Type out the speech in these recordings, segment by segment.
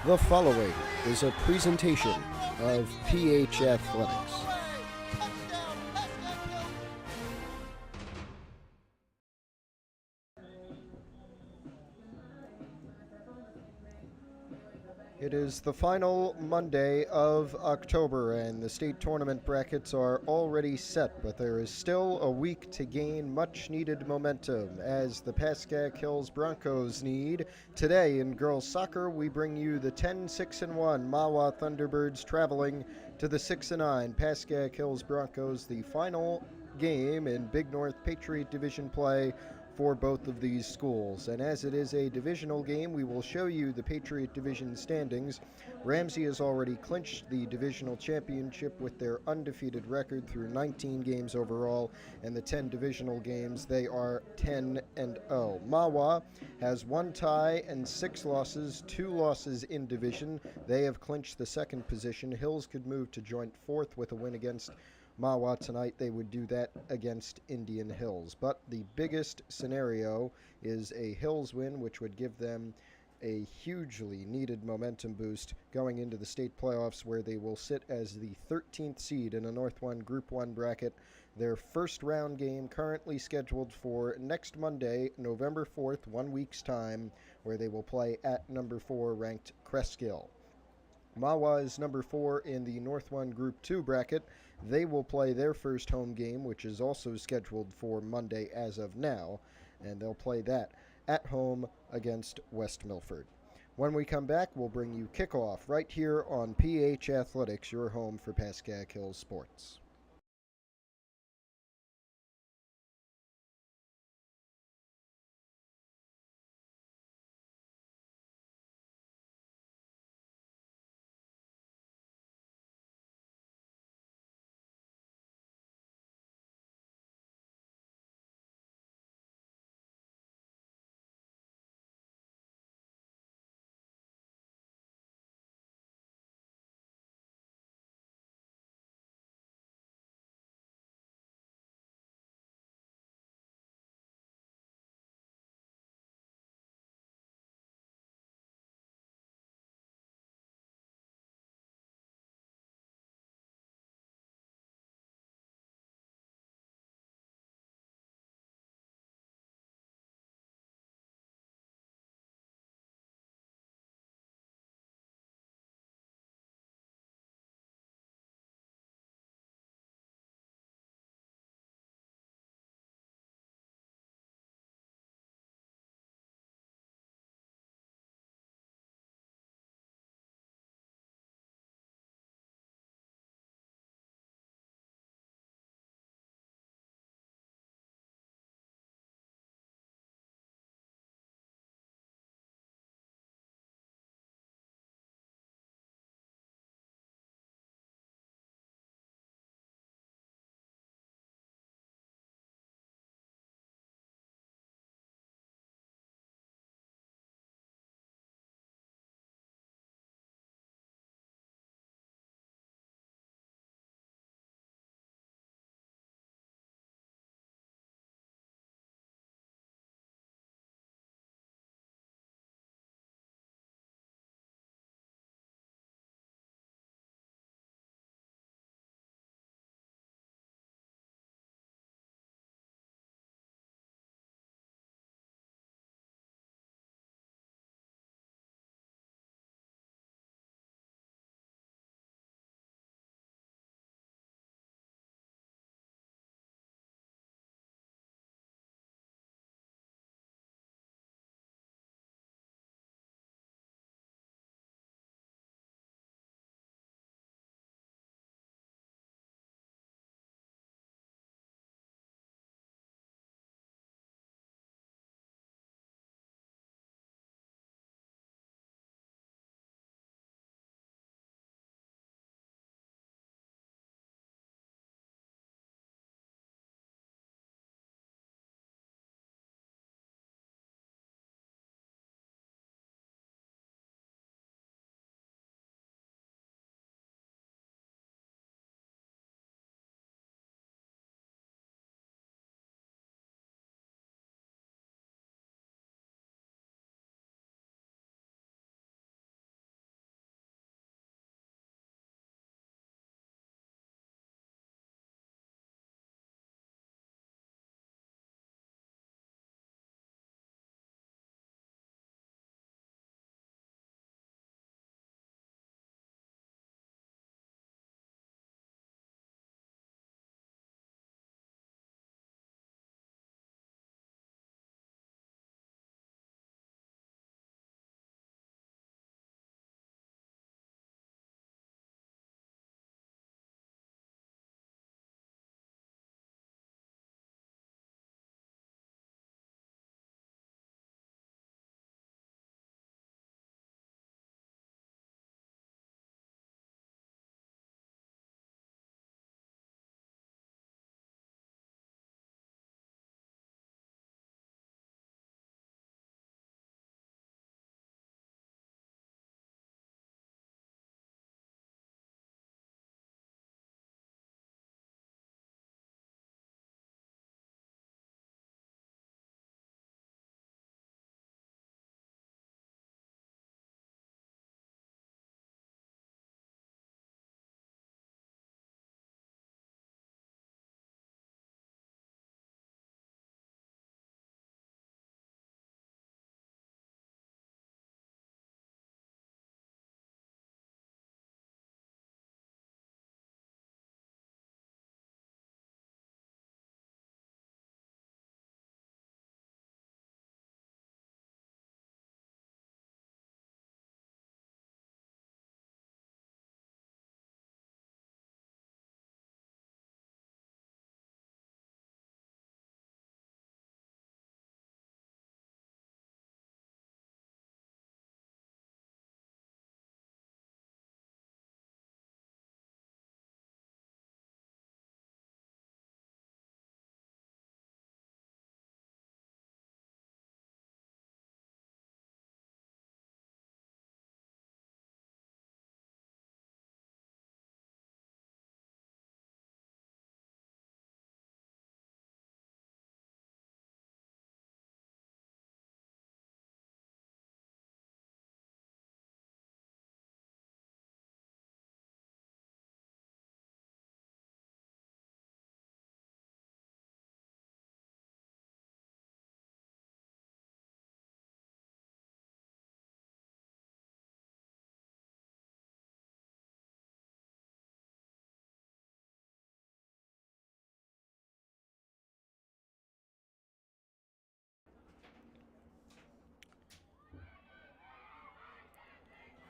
The following is a presentation of PH Athletics. It is the final Monday of October, and the state tournament brackets are already set, but there is still a week to gain much needed momentum as the Pascack Hills Broncos need. Today in girls soccer, we bring you the 10-6-1 Mahwah Thunderbirds traveling to the 6-9 Pascack Hills Broncos, the final game in Big North Patriot Division play for both of these schools. And as it is a divisional game, we will show you the Patriot Division standings. Ramsey has already clinched the divisional championship with their undefeated record through 19 games overall, and the 10 divisional games, they are 10-0. Mahwah has 1 tie and 6 losses, 2 losses in division. They have clinched the second position. Hills could move to joint 4th with a win against Mahwah tonight. They would do that against Indian Hills. But the biggest scenario is a Hills win, which would give them a hugely needed momentum boost going into the state playoffs, where they will sit as the 13th seed in a North 1 Group 1 bracket. Their first round game currently scheduled for next Monday, November 4th, 1 week's time, where they will play at number 4 ranked Cresskill. Mahwah is number 4 in the North 1 Group 2 bracket. They will play their first home game, which is also scheduled for Monday as of now, and they'll play that at home against West Milford. When we come back, we'll bring you kickoff right here on PH Athletics, your home for Pascack Hills sports.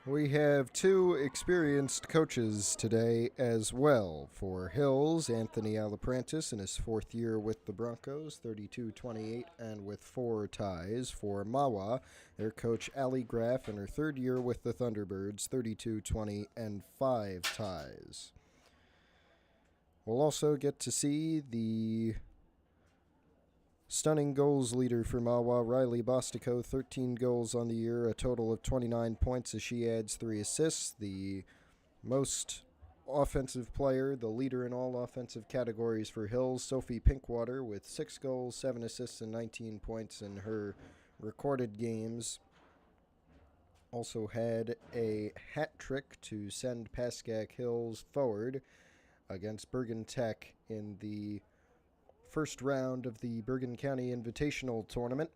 We have two experienced coaches today as well. For Hills, Anthony Alaprantis in his fourth year with the Broncos, 32-28 and with 4 ties. For Mahwah, their coach Allie Graff in her third year with the Thunderbirds, 32-20 and 5 ties. We'll also get to see the stunning goals leader for Mahwah, Riley Bostico, 13 goals on the year, a total of 29 points as she adds 3 assists. The most offensive player, the leader in all offensive categories for Hills, Sophie Pinkwater, with 6 goals, 7 assists, and 19 points in her recorded games. Also had a hat trick to send Pascack Hills forward against Bergen Tech in the first round of the Bergen County Invitational Tournament.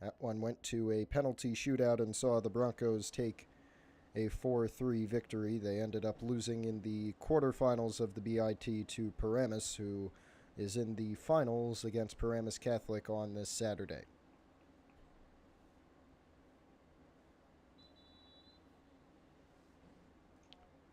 That one went to a penalty shootout and saw the Broncos take a 4-3 victory. They ended up losing in the quarterfinals of the BIT to Paramus, who is in the finals against Paramus Catholic on this Saturday.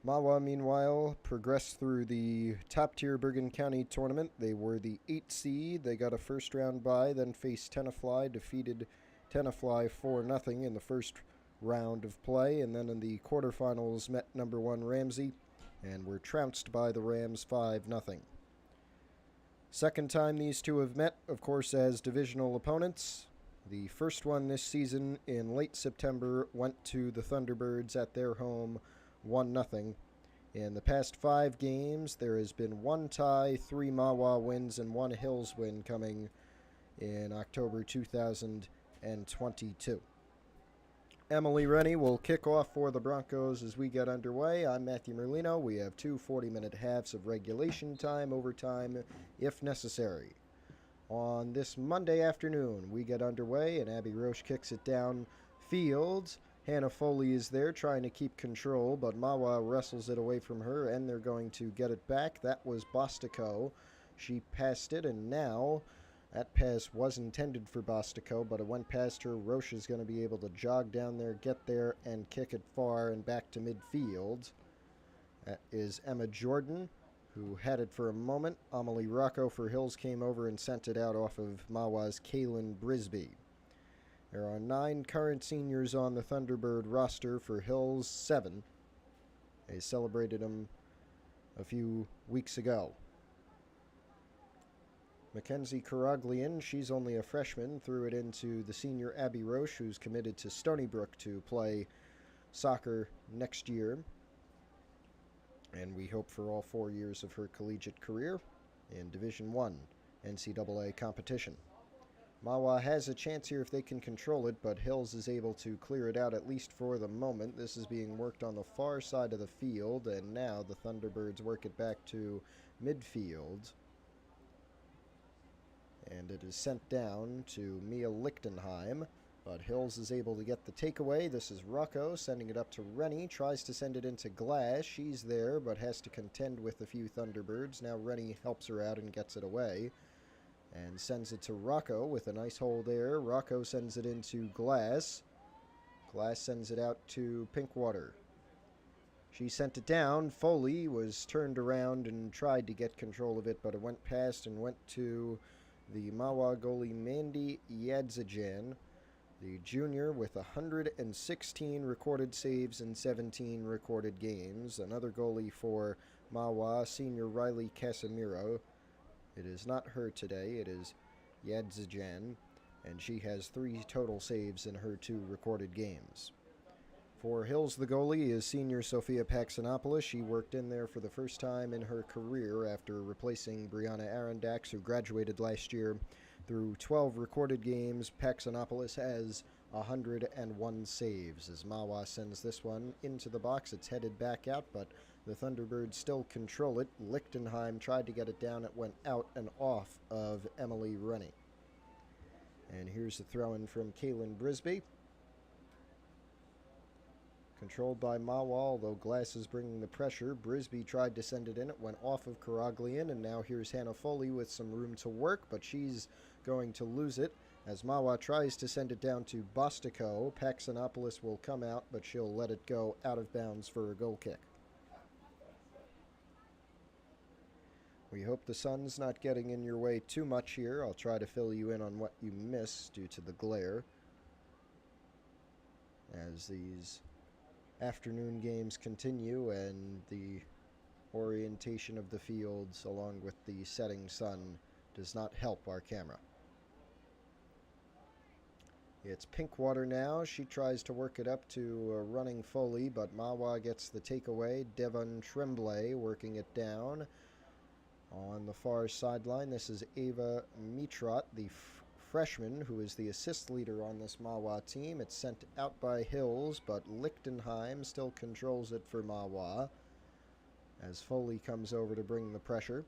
Mahwah, meanwhile, progressed through the top-tier Bergen County tournament. They were the 8th seed. They got a first-round bye, then faced Tenafly, defeated Tenafly 4-0 in the first round of play, and then in the quarterfinals met number 1 Ramsey and were trounced by the Rams 5-0. Second time these two have met, of course, as divisional opponents. The first one this season in late September went to the Thunderbirds at their home, 1-0. In the past 5 games, there has been 1 tie, 3 Mahwah wins, and 1 Hills win coming in October 2022. Emily Rennie will kick off for the Broncos as we get underway. I'm Matthew Merlino. We have 2 40-minute halves of regulation time, overtime if necessary. On this Monday afternoon, we get underway, and Abby Roche kicks it down field. Hannah Foley is there trying to keep control, but Mahwah wrestles it away from her, and they're going to get it back. That was Bostico. She passed it, and now that pass was intended for Bostico, but it went past her. Roche is going to be able to jog down there, get there, and kick it far and back to midfield. That is Emma Jordan, who had it for a moment. Amelie Rocco for Hills came over and sent it out off of Mahwah's Kaylin Brisby. There are 9 current seniors on the Thunderbird roster. For Hills, 7. They celebrated them a few weeks ago. Mackenzie Caraglian, she's only a freshman, threw it into the senior Abby Roche, who's committed to Stony Brook to play soccer next year. And we hope for all 4 years of her collegiate career in Division I NCAA competition. Mahwah has a chance here if they can control it, but Hills is able to clear it out at least for the moment. This is being worked on the far side of the field, and now the Thunderbirds work it back to midfield. And it is sent down to Mia Lichtenheim, but Hills is able to get the takeaway. This is Rocco sending it up to Rennie, tries to send it into Glass. She's there, but has to contend with a few Thunderbirds. Now Rennie helps her out and gets it away, and sends it to Rocco with a nice hole there. Rocco sends it into Glass. Glass sends it out to Pinkwater. She sent it down. Foley was turned around and tried to get control of it, but it went past and went to the Mahwah goalie Mandy Yadzijan, the junior with 116 recorded saves in 17 recorded games. Another goalie for Mahwah, senior Riley Casemiro. It is not her today, it is Yadzijan, and she has 3 total saves in her 2 recorded games. For Hills, the goalie is senior Sophia Paxanopoulos. She worked in there for the first time in her career after replacing Brianna Arondax, who graduated last year. Through 12 recorded games, Paxanopoulos has 101 saves. As Mahwah sends this one into the box, it's headed back out, but the Thunderbirds still control it. Lichtenheim tried to get it down. It went out and off of Emily Rennie. And here's the throw-in from Kaylin Brisby. Controlled by Mahwah, although Glass is bringing the pressure. Brisby tried to send it in. It went off of Caraglian, and now here's Hannah Foley with some room to work, but she's going to lose it. As Mahwah tries to send it down to Bostico, Paxanopoulos will come out, but she'll let it go out of bounds for a goal kick. We hope the sun's not getting in your way too much here. I'll try to fill you in on what you miss due to the glare, as these afternoon games continue and the orientation of the fields along with the setting sun does not help our camera. It's Pinkwater now. She tries to work it up to a running Foley, but Mahwah gets the takeaway. Devon Tremblay working it down. On the far sideline, this is Ava Mitrat, the freshman who is the assist leader on this Mahwah team. It's sent out by Hills, but Lichtenheim still controls it for Mahwah as Foley comes over to bring the pressure.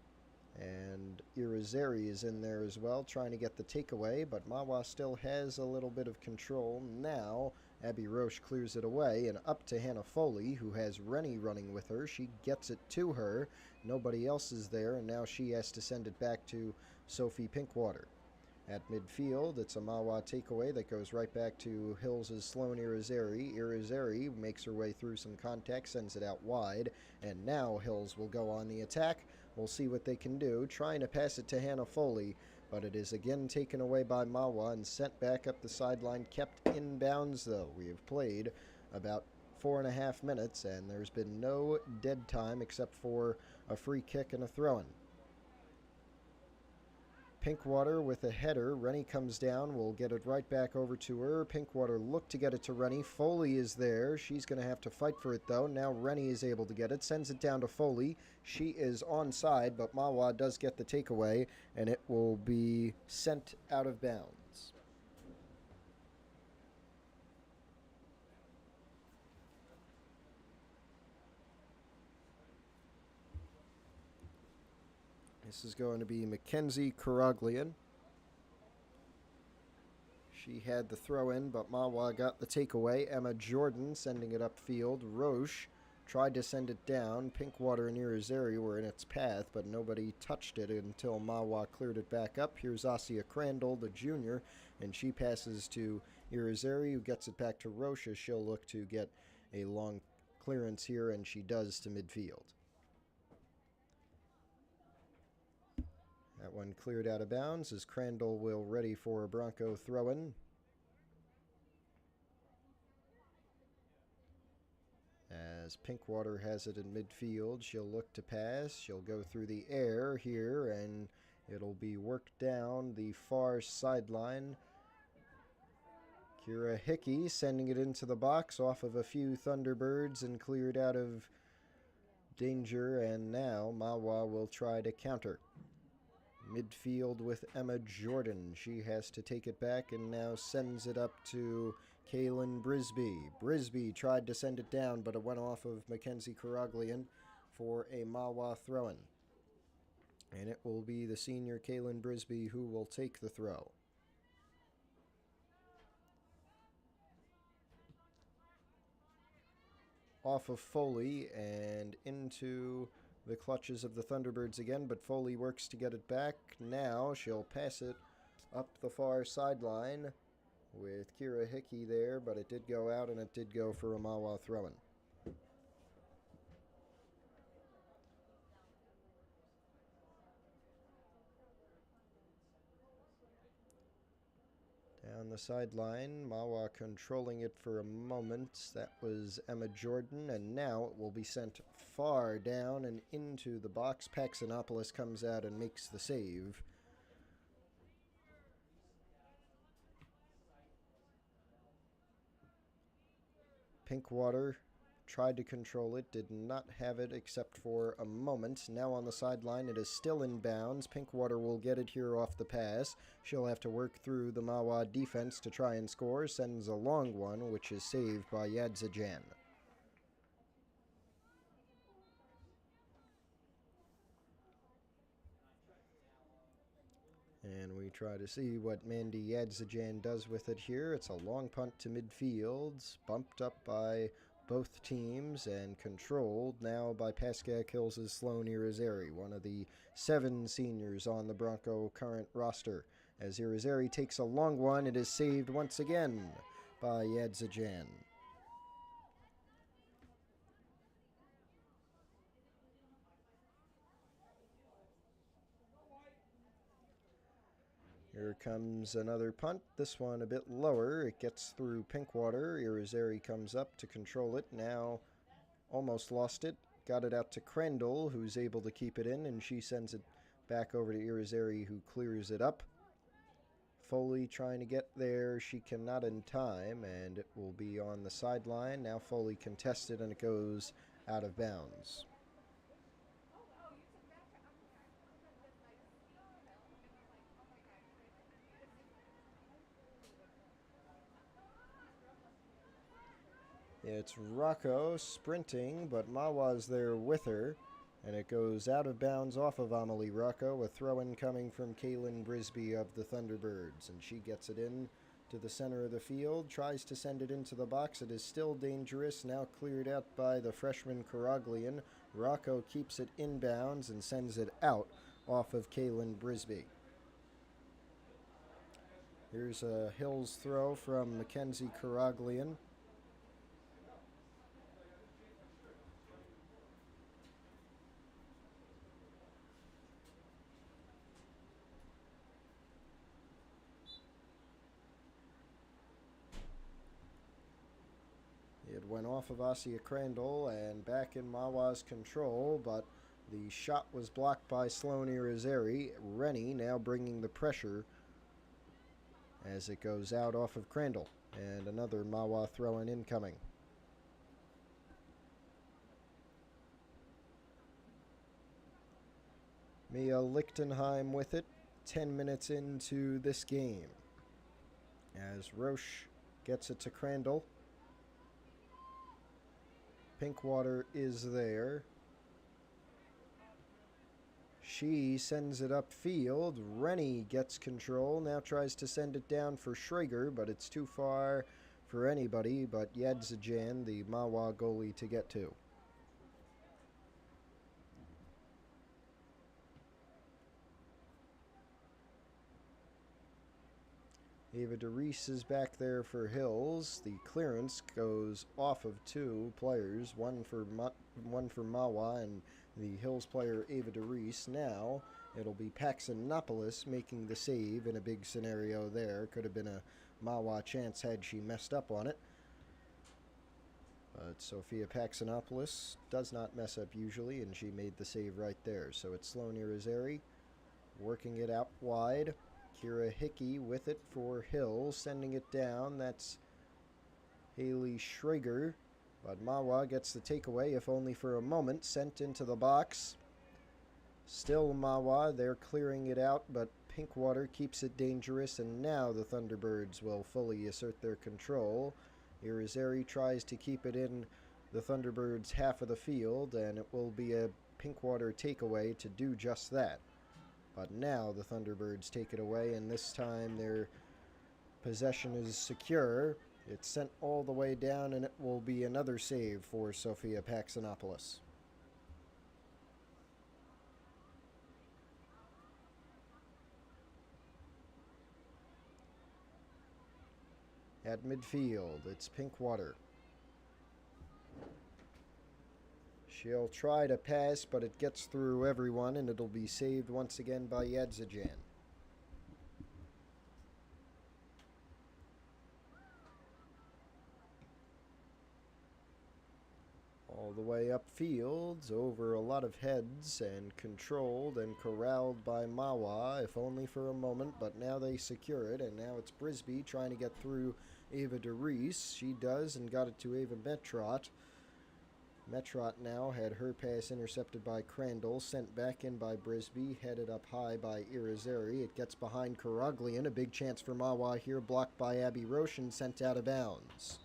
And Irizarry is in there as well, trying to get the takeaway, but Mahwah still has a little bit of control. Now, Abby Roche clears it away, and up to Hannah Foley, who has Rennie running with her. She gets it to her. Nobody else is there, and now she has to send it back to Sophie Pinkwater. At midfield, it's a Mahwah takeaway that goes right back to Hills' Sloan Irizarry. Irizarry makes her way through some contact, sends it out wide, and now Hills will go on the attack. We'll see what they can do, trying to pass it to Hannah Foley, but it is again taken away by Mahwah and sent back up the sideline, kept in bounds though. We have played about 4.5 minutes, and there's been no dead time except for a free kick and a throw-in. Pinkwater with a header. Rennie comes down. We'll get it right back over to her. Pinkwater looked to get it to Rennie. Foley is there. She's going to have to fight for it, though. Now Rennie is able to get it. Sends it down to Foley. She is onside, but Mahwah does get the takeaway, and it will be sent out of bounds. This is going to be Mackenzie Karaglian. She had the throw-in, but Mahwah got the takeaway. Emma Jordan sending it upfield. Roche tried to send it down. Pinkwater and Irizarry were in its path, but nobody touched it until Mahwah cleared it back up. Here's Asia Crandall, the junior, and she passes to Irizarry, who gets it back to Roche as she'll look to get a long clearance here, and she does to midfield. That one cleared out of bounds as Crandall will ready for a Bronco throw-in. As Pinkwater has it in midfield, she'll look to pass. She'll go through the air here, and it'll be worked down the far sideline. Kira Hickey sending it into the box off of a few Thunderbirds and cleared out of danger, and now Mahwah will try to counter. Midfield with Emma Jordan. She has to take it back and now sends it up to Kaylin Brisby. Brisby tried to send it down, but it went off of Mackenzie Karaglian for a Mahwah throw-in. And it will be the senior Kaylin Brisby who will take the throw. Off of Foley and into the clutches of the Thunderbirds again, but Foley works to get it back. Now she'll pass it up the far sideline with Kira Hickey there, but it did go out and it did go for a Mahwah throw-in. Down the sideline, Mahwah controlling it for a moment. That was Emma Jordan, and now it will be sent far down and into the box. Paxanopoulos comes out and makes the save. Pinkwater tried to control it, did not have it except for a moment. Now on the sideline, it is still in bounds. Pinkwater will get it here off the pass. She'll have to work through the Mahwah defense to try and score. Sends a long one, which is saved by Yadzajan. And we try to see what Mandy Yadzajan does with it here. It's a long punt to midfield, bumped up by both teams and controlled now by Pascack Hills' Sloan Irizarry, one of the 7 seniors on the Bronco current roster. As Irizarry takes a long one, it is saved once again by Yadzajan. Here comes another punt, this one a bit lower. It gets through Pinkwater. Irizarry comes up to control it. Now almost lost it. Got it out to Crandall, who's able to keep it in, and she sends it back over to Irizarry, who clears it up. Foley trying to get there. She cannot in time, and it will be on the sideline. Now Foley contested, and it goes out of bounds. It's Rocco sprinting, but Mahwah's there with her, and it goes out of bounds off of Amelie Rocco. A throw-in coming from Kaylin Brisby of the Thunderbirds, and she gets it in to the center of the field, tries to send it into the box. It is still dangerous, now cleared out by the freshman Karaglian. Rocco keeps it inbounds and sends it out off of Kaylin Brisby. Here's a Hills throw from Mackenzie Karaglian. It went off of Asia Crandall and back in Mahwah's control, but the shot was blocked by Sloan Irizarry. Rennie now bringing the pressure as it goes out off of Crandall. And another Mahwah throw-in incoming. Mia Lichtenheim with it, 10 minutes into this game. As Roche gets it to Crandall. Pinkwater is there. She sends it upfield. Rennie gets control. Now tries to send it down for Schrager, but it's too far for anybody but Yadzajan, the Mahwah goalie, to get to. Ava DeReese is back there for Hills. The clearance goes off of two players, one for Mahwah and the Hills player Ava DeReese. Now it'll be Paxanopoulos making the save in a big scenario there. Could have been a Mahwah chance had she messed up on it. But Sophia Paxanopoulos does not mess up usually, and she made the save right there. So it's Sloan Irizarry working it out wide. Kira Hickey with it for Hill, sending it down. That's Haley Schrager. But Mahwah gets the takeaway, if only for a moment. Sent into the box. Still Mahwah, they're clearing it out, but Pinkwater keeps it dangerous, and now the Thunderbirds will fully assert their control. Irizarry tries to keep it in the Thunderbirds' half of the field, and it will be a Pinkwater takeaway to do just that. But now the Thunderbirds take it away, and this time their possession is secure. It's sent all the way down, and it will be another save for Sophia Paxanopoulos. At midfield, it's Pinkwater. She'll try to pass, but it gets through everyone, and it'll be saved once again by Yadzajan. All the way upfield, over a lot of heads, and controlled and corralled by Mahwah, if only for a moment, but now they secure it, and now it's Brisby trying to get through Ava DeReese. She does, and got it to Ava Metrot. Metrot now had her pass intercepted by Crandall, sent back in by Brisby, headed up high by Irizarry. It gets behind Karaglian, a big chance for Mahwah here, blocked by Abby Roshan, sent out of bounds.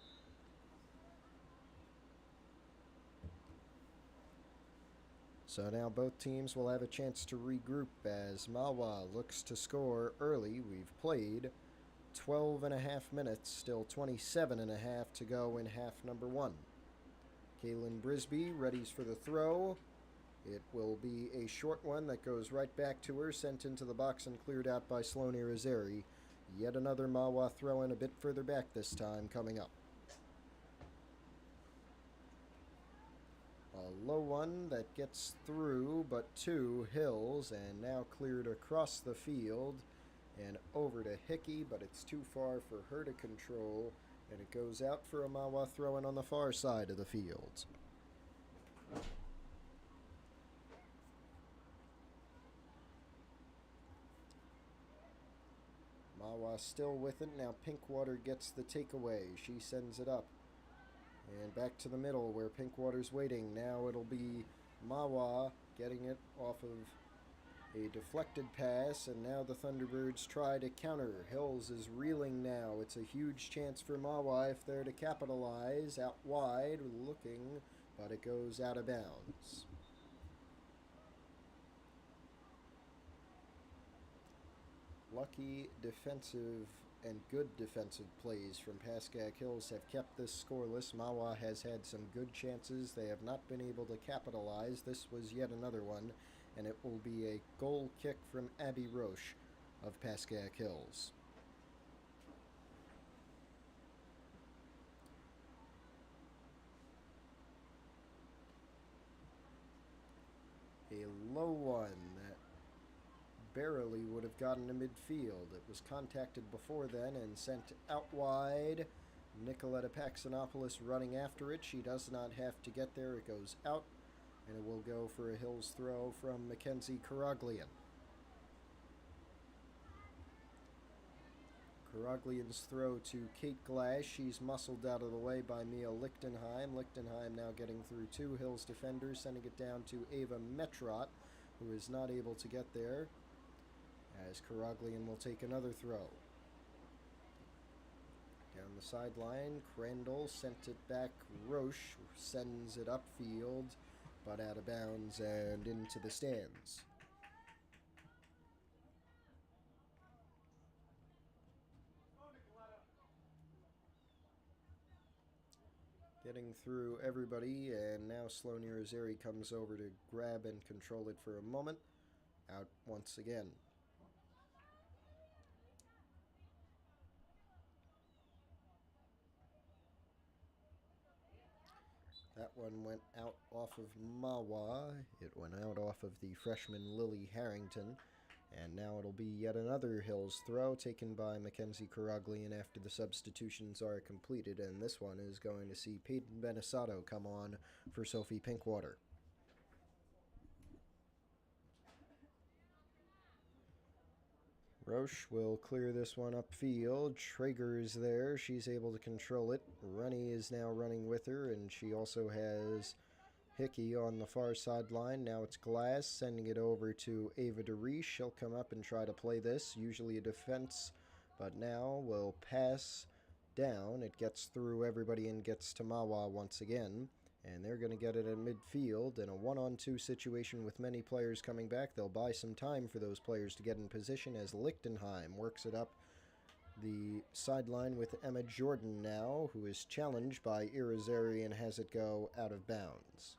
So now both teams will have a chance to regroup as Mahwah looks to score early. We've played 12 and a half minutes, still 27 and a half to go in half number one. Kaylin Brisby readies for the throw. It will be a short one that goes right back to her, sent into the box and cleared out by Sloney Razeri. Yet another Mahwah throw-in a bit further back this time coming up. A low one that gets through, but to Hills, and now cleared across the field and over to Hickey, but it's too far for her to control, and it goes out for a Mahwah throw-in on the far side of the field. Mahwah still with it. Now Pinkwater gets the takeaway. She sends it up. And back to the middle where Pinkwater's waiting. Now it'll be Mahwah getting it off of a deflected pass. And now the Thunderbirds try to counter. Hills is reeling now. It's a huge chance for Mahwah if they're to capitalize. Out wide, looking, but it goes out of bounds. Lucky defensive and good defensive plays from Pascack Hills have kept this scoreless. Mahwah has had some good chances. They have not been able to capitalize. This was yet another one, and it will be a goal kick from Abby Roche of Pascack Hills. A low one that barely would have gotten to midfield. It was contacted before then and sent out wide. Nicoletta Paxanopoulos running after it. She does not have to get there. It goes out, and it will go for a Hills throw from Mackenzie Karaglian. Karaglian's throw to Kate Glass. She's muscled out of the way by Mia Lichtenheim. Lichtenheim now getting through two Hills defenders, sending it down to Ava Metrot, who is not able to get there, as Karaglian will take another throw. Down the sideline, Crandall sent it back. Roche sends it upfield, but out of bounds and into the stands. Getting through everybody, and now Sloney Razeri comes over to grab and control it for a moment. Out once again. That one went out off of Mahwah. It went out off of the freshman Lily Harrington. And now it'll be yet another Hills throw taken by Mackenzie Karaglian after the substitutions are completed. And this one is going to see Peyton Benesato come on for Sophie Pinkwater. Roche will clear this one upfield. Traeger is there. She's able to control it. Rennie is now running with her, and she also has Hickey on the far sideline. Now it's Glass sending it over to Ava DeReese. She'll come up and try to play this, usually a defense, but now will pass down. It gets through everybody and gets to Mahwah once again. And they're going to get it at midfield in a 1-on-2 situation with many players coming back. They'll buy some time for those players to get in position as Lichtenheim works it up the sideline with Emma Jordan now, who is challenged by Irizarry and has it go out of bounds.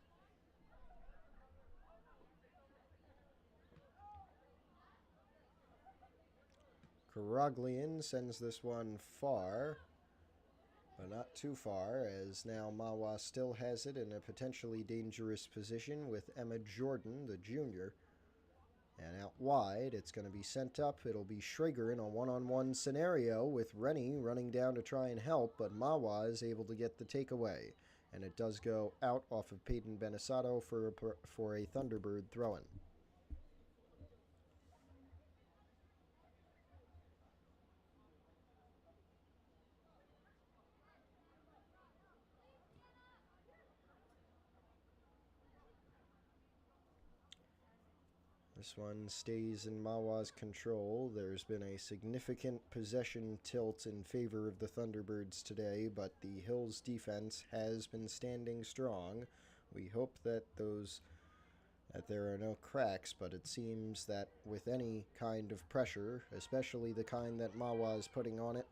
Karaglian sends this one far, but not too far, as now Mahwah still has it in a potentially dangerous position with Emma Jordan, the junior. And out wide, it's going to be sent up. It'll be Schrager in a one-on-one scenario with Rennie running down to try and help, but Mahwah is able to get the takeaway. And it does go out off of Peyton Benesato for a Thunderbird throw-in. This one stays in Mahwah's control. There's been a significant possession tilt in favor of the Thunderbirds today, but the Hills defense has been standing strong. We hope that there are no cracks, but it seems that with any kind of pressure, especially the kind that Mahwah is putting on it,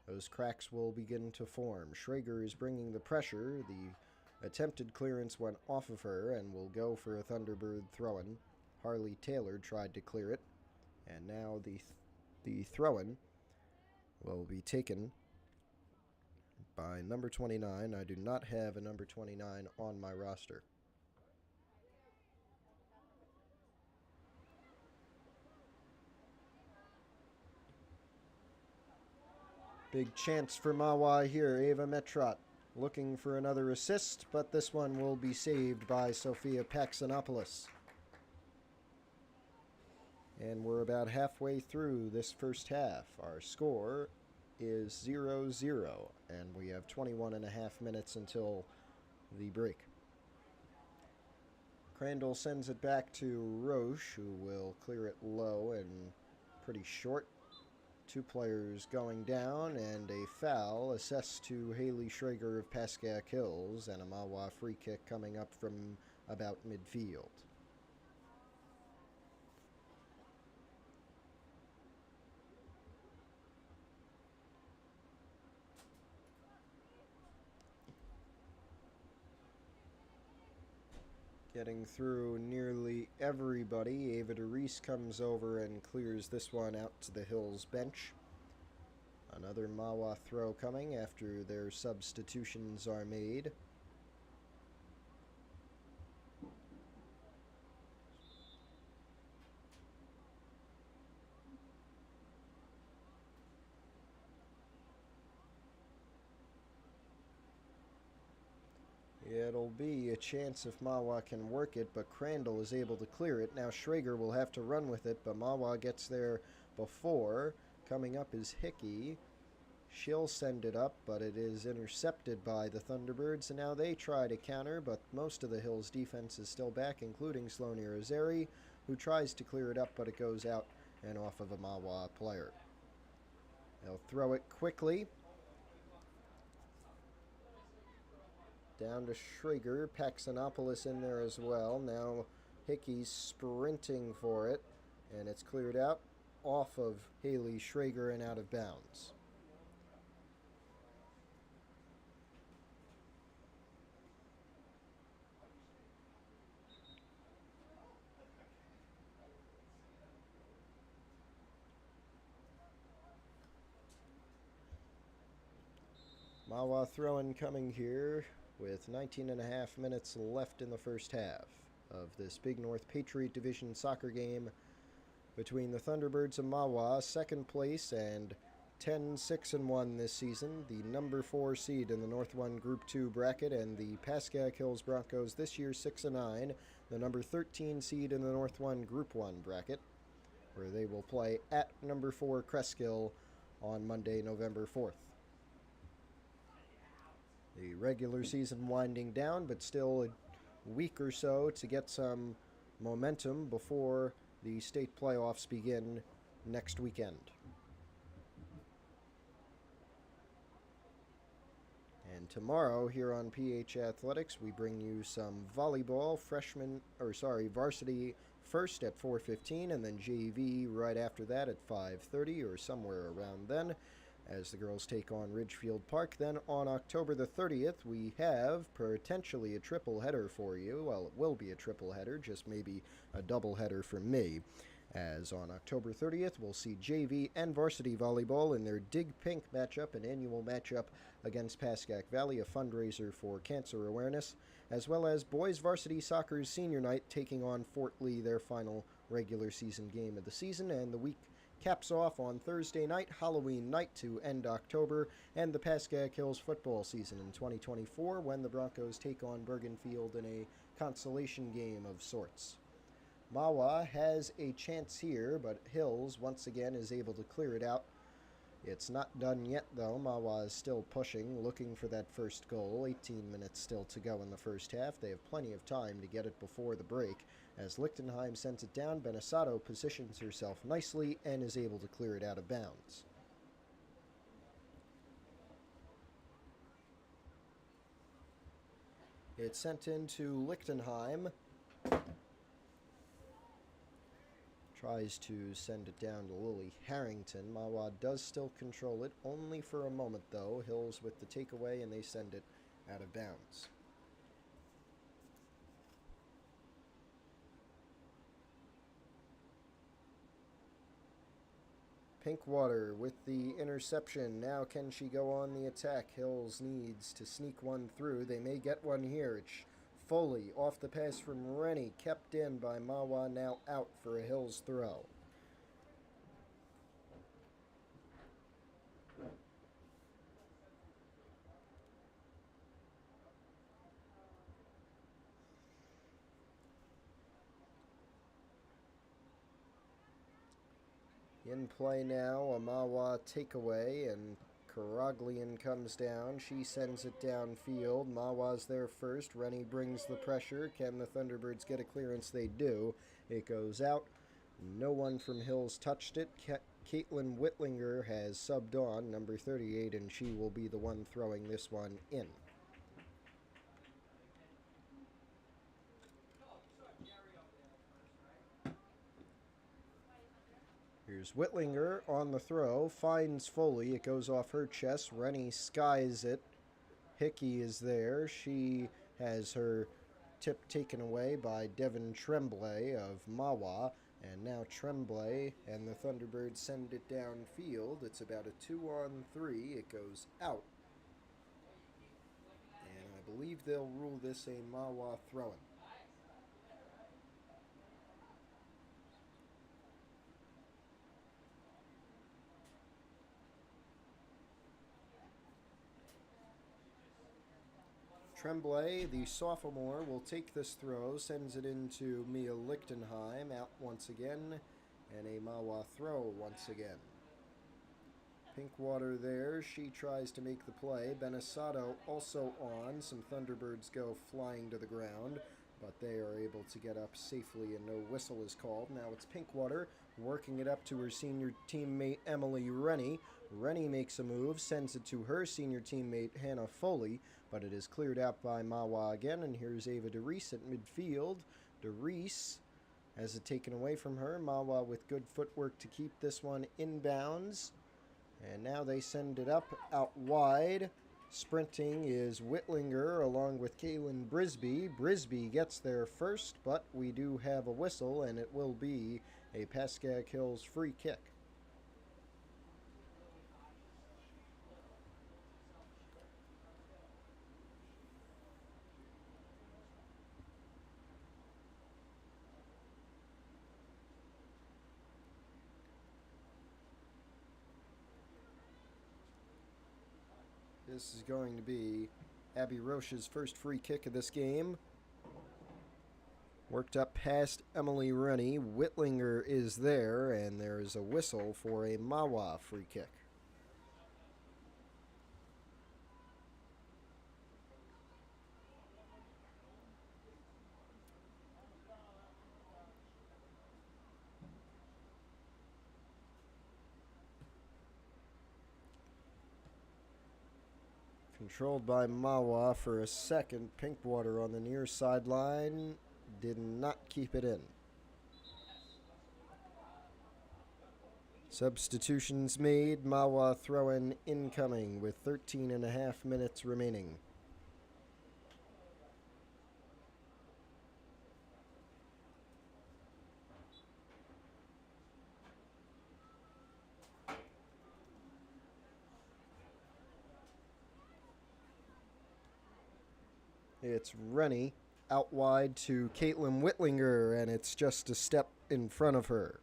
those cracks will begin to form. Schrager is bringing the pressure. The Attempted clearance went off of her and will go for a Thunderbird throw-in. Harley Taylor tried to clear it, and now the throw-in will be taken by number 29. I do not have a number 29 on my roster. Big chance for Mahwah here. Ava Metrot looking for another assist, but this one will be saved by Sophia Paxanopoulos. And we're about halfway through this first half. Our score is 0-0, and we have 21.5 minutes until the break. Crandall sends it back to Roche, who will clear it low and pretty short. Two players going down, and a foul assessed to Haley Schrager of Pascack Hills, and a Mahwah free kick coming up from about midfield. Getting through nearly everybody, Ava DeReese comes over and clears this one out to the Hills bench. Another Mahwah throw coming after their substitutions are made. It'll be a chance if Mahwah can work it, but Crandall is able to clear it. Now Schrager will have to run with it, but Mahwah gets there before. Coming up is Hickey. She'll send it up, but it is intercepted by the Thunderbirds, and now they try to counter, but most of the Hills defense is still back, including Sloane Roseri, who tries to clear it up, but it goes out and off of a Mahwah player. They'll throw it quickly. Down to Schrager. Paxanopoulos in there as well. Now Hickey's sprinting for it, and it's cleared out off of Haley Schrager and out of bounds. Mahwah throwing coming here with 19.5 minutes left in the first half of this Big North Patriot Division soccer game between the Thunderbirds and Mahwah, second place and 10-6-1 this season, the number 4 seed in the North 1 Group 2 bracket, and the Pascack Hills Broncos this year 6-9, the number 13 seed in the North 1 Group 1 bracket, where they will play at number 4 Cresskill on Monday, November 4th. The regular season winding down, but still a week or so to get some momentum before the state playoffs begin next weekend. And tomorrow here on PH Athletics, we bring you some volleyball, varsity first at 4:15, and then JV right after that at 5:30 or somewhere around then, as the girls take on Ridgefield Park. Then on October the 30th, we have potentially a triple header for you. Well, it will be a triple header, just maybe a double header for me, as on October 30th, we'll see JV and varsity volleyball in their Dig Pink matchup, an annual matchup against Pascack Valley, a fundraiser for cancer awareness, as well as boys varsity soccer's senior night taking on Fort Lee, their final regular season game of the season, and the week caps off on Thursday night, Halloween night, to end October, and the Pascack Hills football season in 2024, when the Broncos take on Bergenfield in a consolation game of sorts. Mahwah has a chance here, but Hills once again is able to clear it out. It's not done yet, though. Mahwah is still pushing, looking for that first goal. 18 minutes still to go in the first half. They have plenty of time to get it before the break. As Lichtenheim sends it down, Benesato positions herself nicely and is able to clear it out of bounds. It's sent into Lichtenheim. Tries to send it down to Lily Harrington. Mahwah does still control it, only for a moment though. Hills with the takeaway, and they send it out of bounds. Pinkwater with the interception. Now can she go on the attack? Hills needs to sneak one through. They may get one here. It's Foley off the pass from Rennie. Kept in by Mahwah, now out for a Hills throw. In play now, a Mahwah takeaway, and Karaglian comes down. She sends it downfield. Mahwah's there first. Rennie brings the pressure. Can the Thunderbirds get a clearance? They do. It goes out. No one from Hills touched it. Caitlin Whitlinger has subbed on, number 38, and she will be the one throwing this one in. Here's Whitlinger on the throw, finds Foley. It goes off her chest. Rennie skies it. Hickey is there. She has her tip taken away by Devin Tremblay of Mahwah. And now Tremblay and the Thunderbirds send it downfield. It's about a 2-on-3. It goes out. And I believe they'll rule this a Mahwah throw-in. Tremblay, the sophomore, will take this throw, sends it into Mia Lichtenheim, out once again, and a Mahwah throw once again. Pinkwater there, she tries to make the play. Benesato also on. Some Thunderbirds go flying to the ground, but they are able to get up safely and no whistle is called. Now it's Pinkwater working it up to her senior teammate Emily Rennie. Rennie makes a move, sends it to her senior teammate Hannah Foley, but it is cleared out by Mahwah again, and here's Ava DeReese at midfield. DeReese has it taken away from her. Mahwah with good footwork to keep this one inbounds. And now they send it up out wide. Sprinting is Whitlinger along with Kaylin Brisby. Brisby gets there first, but we do have a whistle, and it will be a Pascack Hills free kick. This is going to be Abby Roche's first free kick of this game. Worked up past Emily Rennie. Whitlinger is there, and there is a whistle for a Mahwah free kick. Controlled by Mahwah for a second. Pinkwater on the near sideline. Did not keep it in. Substitutions made. Mahwah throw-in incoming with 13.5 minutes remaining. It's Rennie out wide to Caitlin Whitlinger, and it's just a step in front of her.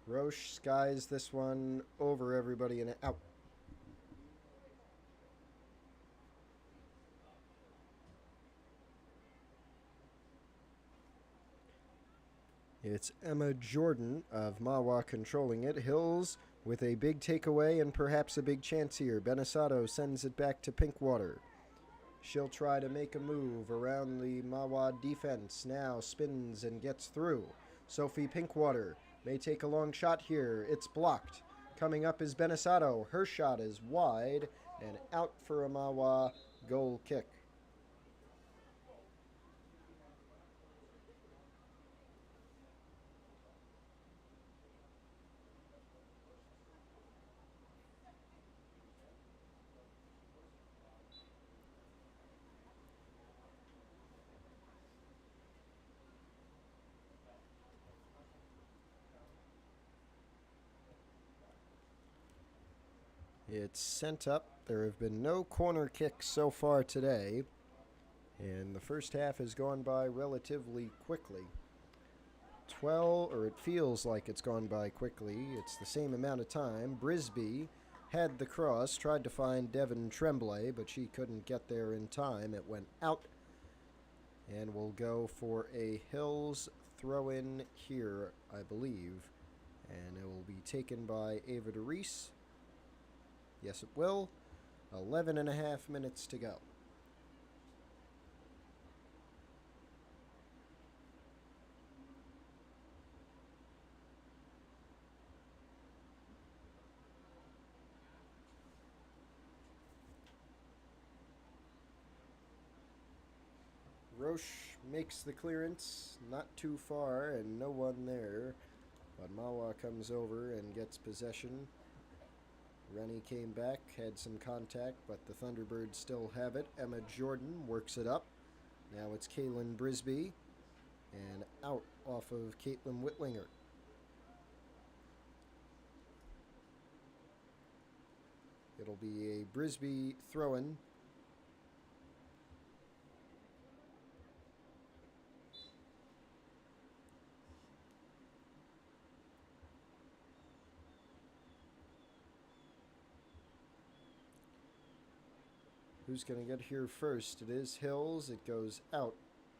Roche skies this one over everybody and out. It's Emma Jordan of Mahwah controlling it. Hills with a big takeaway and perhaps a big chance here. Benesato sends it back to Pinkwater. She'll try to make a move around the Mahwah defense. Now spins and gets through. Sophie Pinkwater may take a long shot here. It's blocked. Coming up is Benesato. Her shot is wide and out for a Mahwah goal kick. It's sent up. There have been no corner kicks so far today, and the first half has gone by relatively quickly. 12, or it feels like it's gone by quickly. It's the same amount of time. Brisby had the cross, tried to find Devin Tremblay, but she couldn't get there in time. It went out, and we'll go for a Hills throw-in here, I believe, and it will be taken by Ava DeReese. Yes, it will. 11 and a half minutes to go. Roche makes the clearance, not too far, and no one there. But Mahwah comes over and gets possession. Rennie came back, had some contact, but the Thunderbirds still have it. Emma Jordan works it up. Now it's Kaylin Brisby, and out off of Caitlin Whitlinger. It'll be a Brisby throw-in. Who's going to get here first? It is Hills. It goes out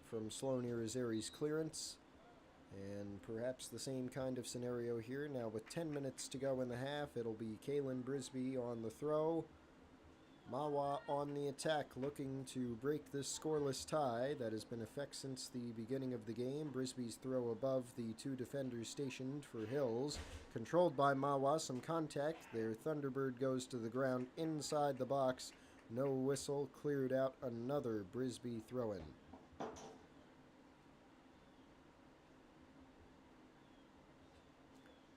from Sloan Irizarry's clearance. And perhaps the same kind of scenario here. Now with 10 minutes to go in the half, it'll be Kaylin Brisby on the throw. Mahwah on the attack, looking to break this scoreless tie that has been in effect since the beginning of the game. Brisby's throw above the two defenders stationed for Hills. Controlled by Mahwah, some contact. Their Thunderbird goes to the ground inside the box. No whistle, cleared out. Another Brisby throw-in.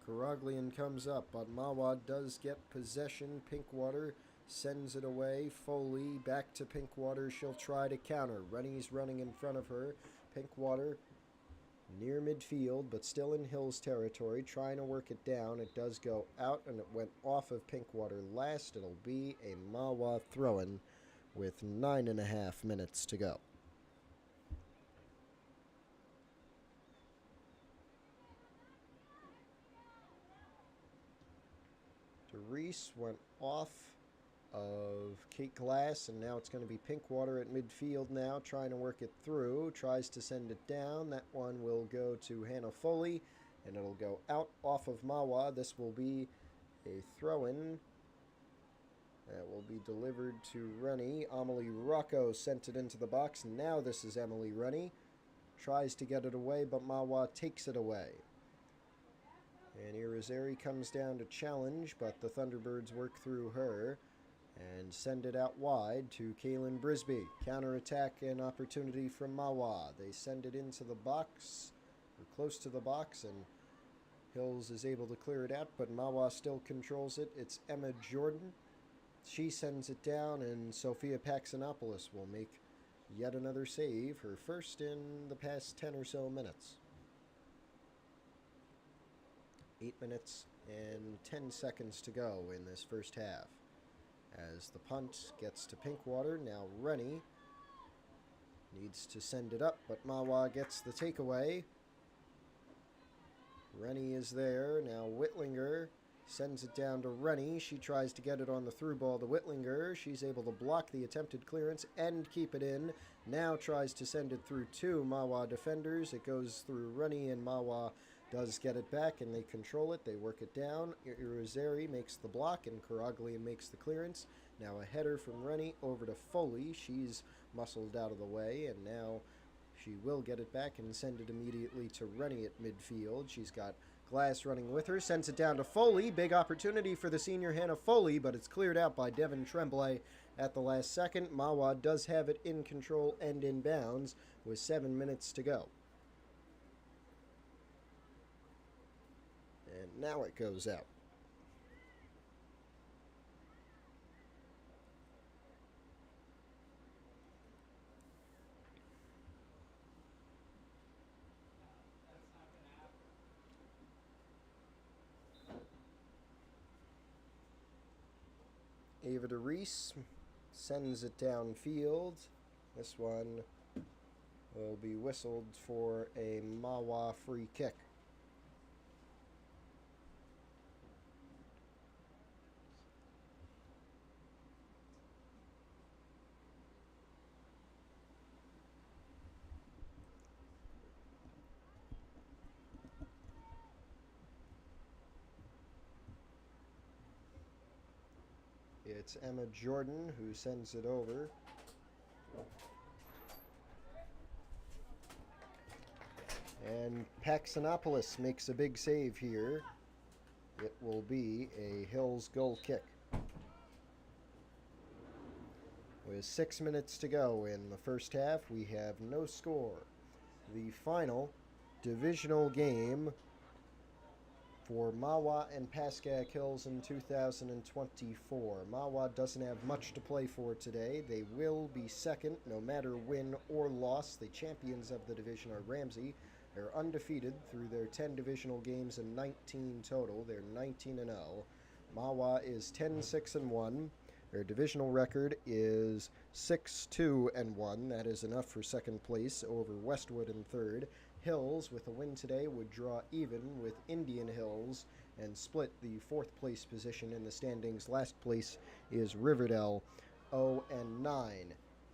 Karaglian comes up, but Mahwah does get possession. Pinkwater sends it away. Foley back to Pinkwater. She'll try to counter. Rennie's running in front of her. Pinkwater near midfield, but still in Hills territory, trying to work it down. It does go out, and it went off of Pinkwater last. It'll be a Mahwah throw-in with 9.5 minutes to go. Reese went off of Kate Glass, and now it's going to be Pinkwater at midfield now, trying to work it through. Tries to send it down. That one will go to Hannah Foley, and it'll go out off of Mahwah. This will be a throw-in. That will be delivered to Rennie. Amelie Rocco sent it into the box. Now this is Emily Rennie. Tries to get it away, but Mahwah takes it away. And Irizarry comes down to challenge, but the Thunderbirds work through her and send it out wide to Kaylin Brisby. Counterattack and opportunity from Mahwah. They send it into the box, or close to the box, and Hills is able to clear it out, but Mahwah still controls it. It's Emma Jordan. She sends it down, and Sophia Paxanopoulos will make yet another save, her first in the past 10 or so minutes. 8 minutes and 10 seconds to go in this first half. As the punt gets to Pinkwater, now Rennie needs to send it up, but Mahwah gets the takeaway. Rennie is there. Now Whitlinger sends it down to Rennie. She tries to get it on the through ball to Whitlinger. She's able to block the attempted clearance and keep it in. Now tries to send it through two Mahwah defenders. It goes through Rennie, and Mahwah does get it back, and they control it. They work it down. Irizarry makes the block, and Karaglian makes the clearance. Now a header from Rennie over to Foley. She's muscled out of the way, and now she will get it back and send it immediately to Rennie at midfield. She's got Glass running with her. Sends it down to Foley. Big opportunity for the senior Hannah Foley, but it's cleared out by Devin Tremblay at the last second. Mahwah does have it in control and in bounds with 7 minutes to go. And now it goes out. Ava DeReese sends it downfield. This one will be whistled for a Mahwah free kick. It's Emma Jordan who sends it over. And Paxanopolis makes a big save here. It will be a Hills goal kick. With 6 minutes to go in the first half, we have no score. The final divisional game for Mahwah and Pascack Hills in 2024. Mahwah doesn't have much to play for today. They will be second no matter win or loss. The champions of the division are Ramsey. They're undefeated through their 10 divisional games and 19 total. They're 19-0. Mahwah is 10-6-1. Their divisional record is 6-2-1. That is enough for second place over Westwood in third. Hills, with a win today, would draw even with Indian Hills and split the fourth place position in the standings. Last place is Riverdale, 0-9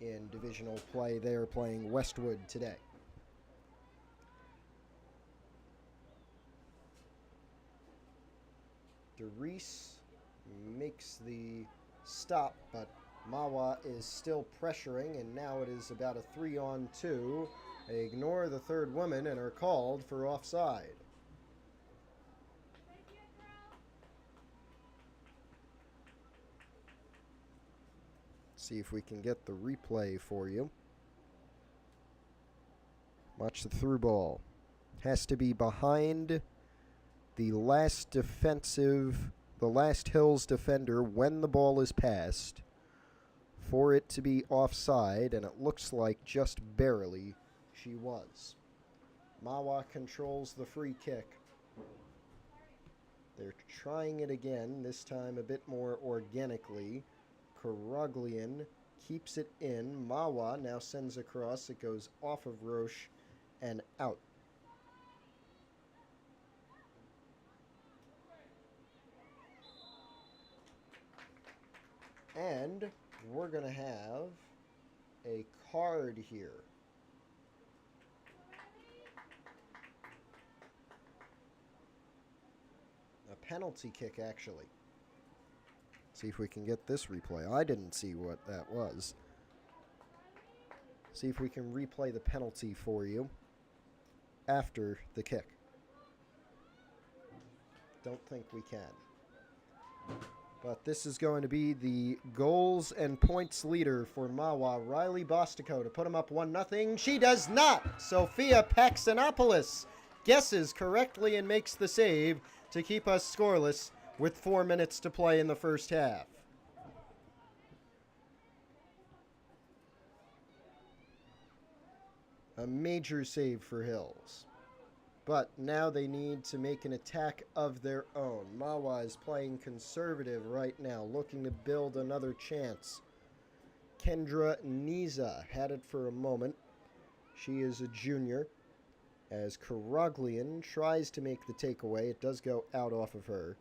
in divisional play. They are playing Westwood today. DeReese makes the stop, but Mahwah is still pressuring, and now it is about a 3-on-2. They ignore the third woman and are called for offside. See if we can get the replay for you. Watch the through ball. Has to be behind the last Hills defender when the ball is passed for it to be offside, and it looks like just barely she was. Mahwah controls the free kick. They're trying it again, this time a bit more organically. Karaglian keeps it in. Mahwah now sends across. It goes off of Roche and out. And we're going to have a card here. A penalty kick, actually. See if we can get this replay. I didn't see what that was. See if we can replay the penalty for you after the kick. Don't think we can. But this is going to be the goals and points leader for Mahwah, Riley Bostico, to put him up 1-0. She does not! Sophia Paxanopoulos guesses correctly and makes the save to keep us scoreless with 4 minutes to play in the first half. A major save for Hills. But now they need to make an attack of their own. Mahwah is playing conservative right now, looking to build another chance. Kendra Niza had it for a moment. She is a junior. As Karaglian tries to make the takeaway, it does go out off of her.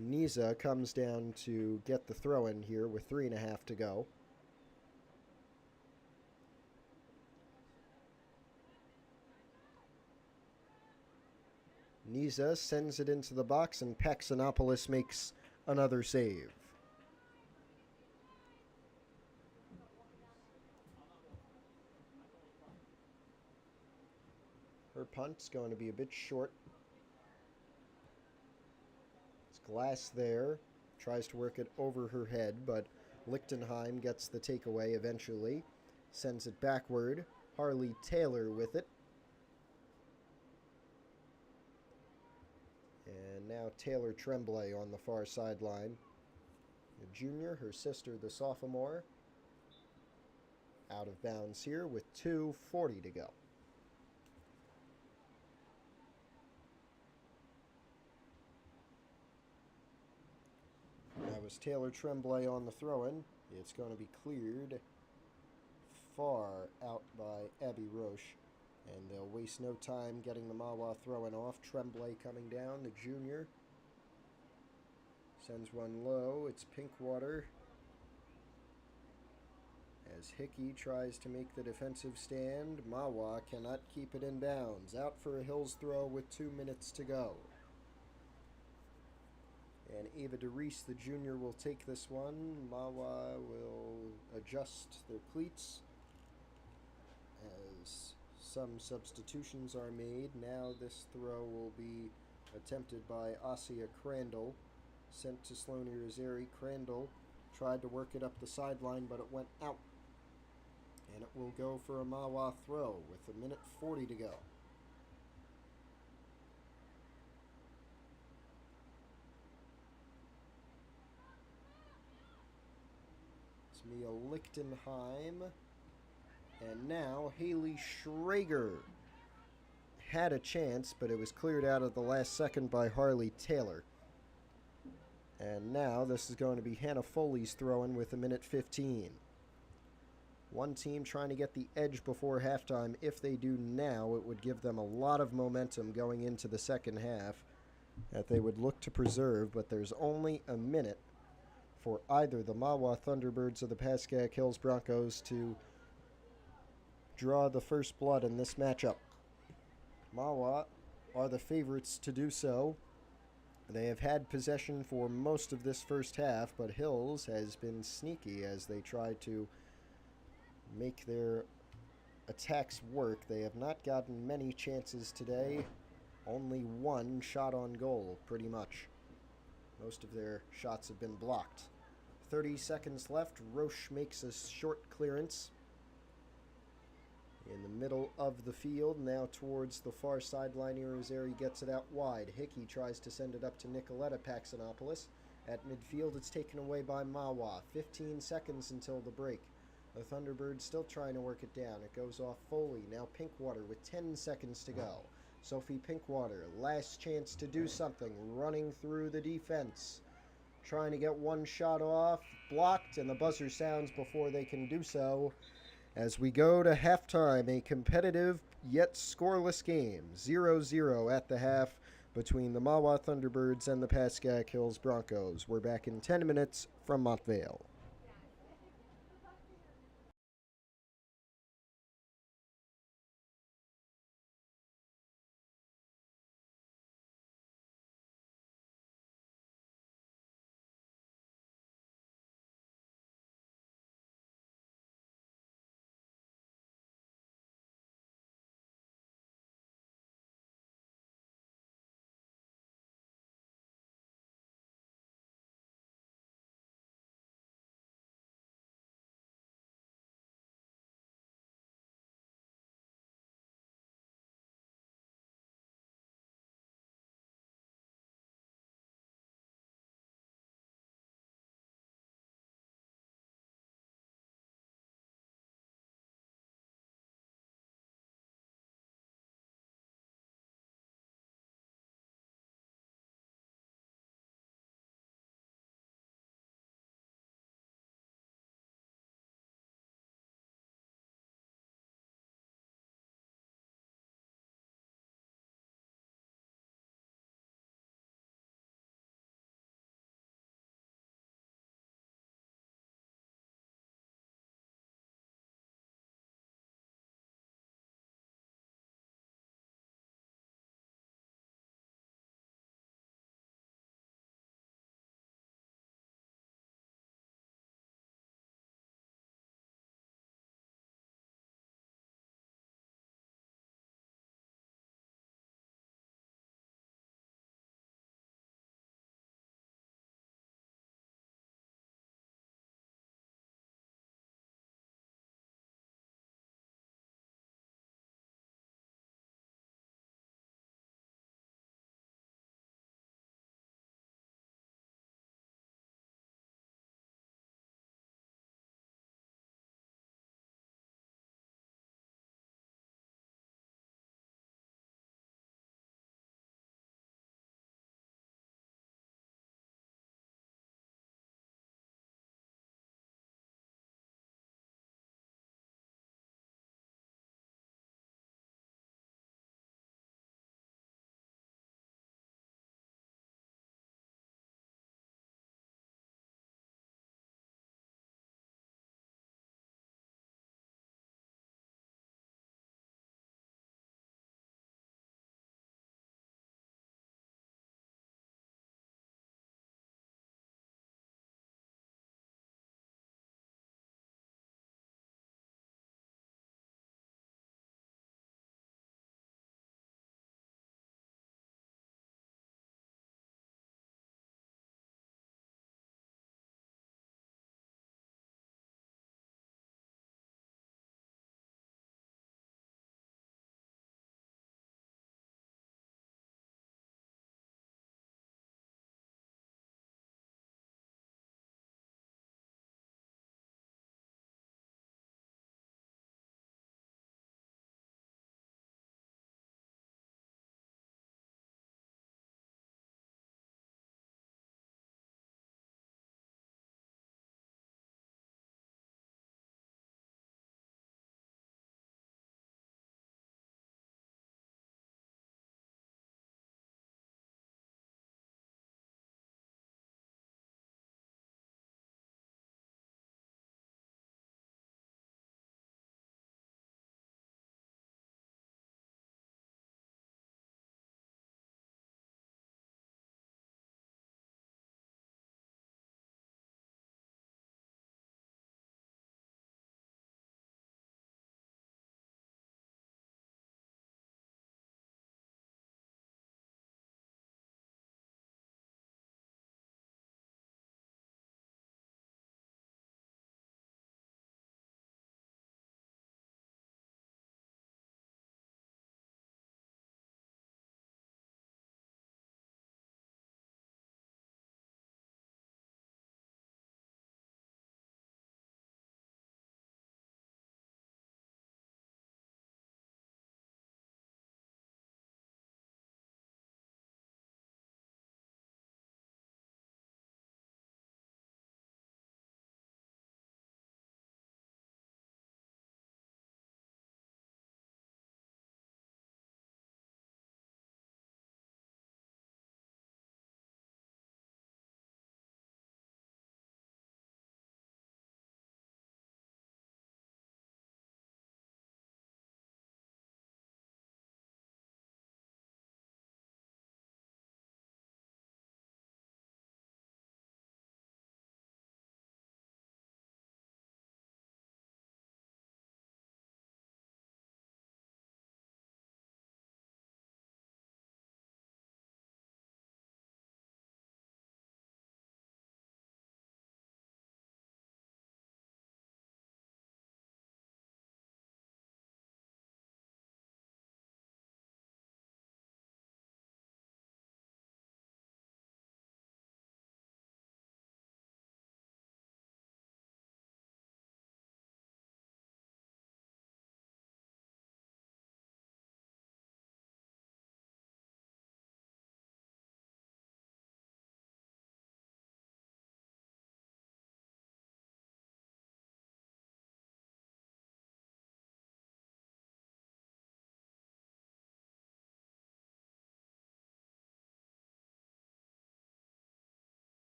Niza comes down to get the throw in here with 3.5 to go. Niza sends it into the box, and Paxanopoulos makes another save. Her punt's going to be a bit short. It's Glass there. Tries to work it over her head, but Lichtenheim gets the takeaway eventually. Sends it backward. Harley Taylor with it. And now Taylor Tremblay on the far sideline. The junior, her sister the sophomore. Out of bounds here with 2:40 to go. That was Taylor Tremblay on the throw-in. It's going to be cleared far out by Abby Roche. And they'll waste no time getting the Mahwah throw-in off. Tremblay coming down, the junior. Sends one low. It's Pinkwater. As Hickey tries to make the defensive stand, Mahwah cannot keep it in bounds. Out for a Hills throw with 2 minutes to go. And Ava DeReese, the junior, will take this one. Mahwah will adjust their cleats as some substitutions are made. Now this throw will be attempted by Asia Crandall. Sent to Sloane Roseri. Crandall tried to work it up the sideline, but it went out. And it will go for a Mahwah throw with 1:40 to go. It's Mia Lichtenheim. And now Haley Schrager had a chance, but it was cleared out at the last second by Harley Taylor. And now this is going to be Hannah Foley's throw-in with 1:15. One team trying to get the edge before halftime. If they do now, it would give them a lot of momentum going into the second half that they would look to preserve, but there's only a minute for either the Mahwah Thunderbirds or the Pascack Hills Broncos to draw the first blood in this matchup. Mahwah are the favorites to do so. They have had possession for most of this first half, but Hills has been sneaky as they try to make their attacks work. They have not gotten many chances today. Only one shot on goal, pretty much. Most of their shots have been blocked. 30 seconds left. Roche makes a short clearance in the middle of the field, now towards the far sideline. Roseri gets it out wide. Hickey tries to send it up to Nicoletta Paxanopoulos. At midfield, it's taken away by Mahwah. 15 seconds until the break. The Thunderbirds still trying to work it down. It goes off Foley. Now Pinkwater with 10 seconds to go. Sophie Pinkwater, last chance to do something, running through the defense. Trying to get one shot off, blocked, and the buzzer sounds before they can do so. As we go to halftime, a competitive yet scoreless game, 0-0 at the half between the Mahwah Thunderbirds and the Pascack Hills Broncos. We're back in 10 minutes from Montvale.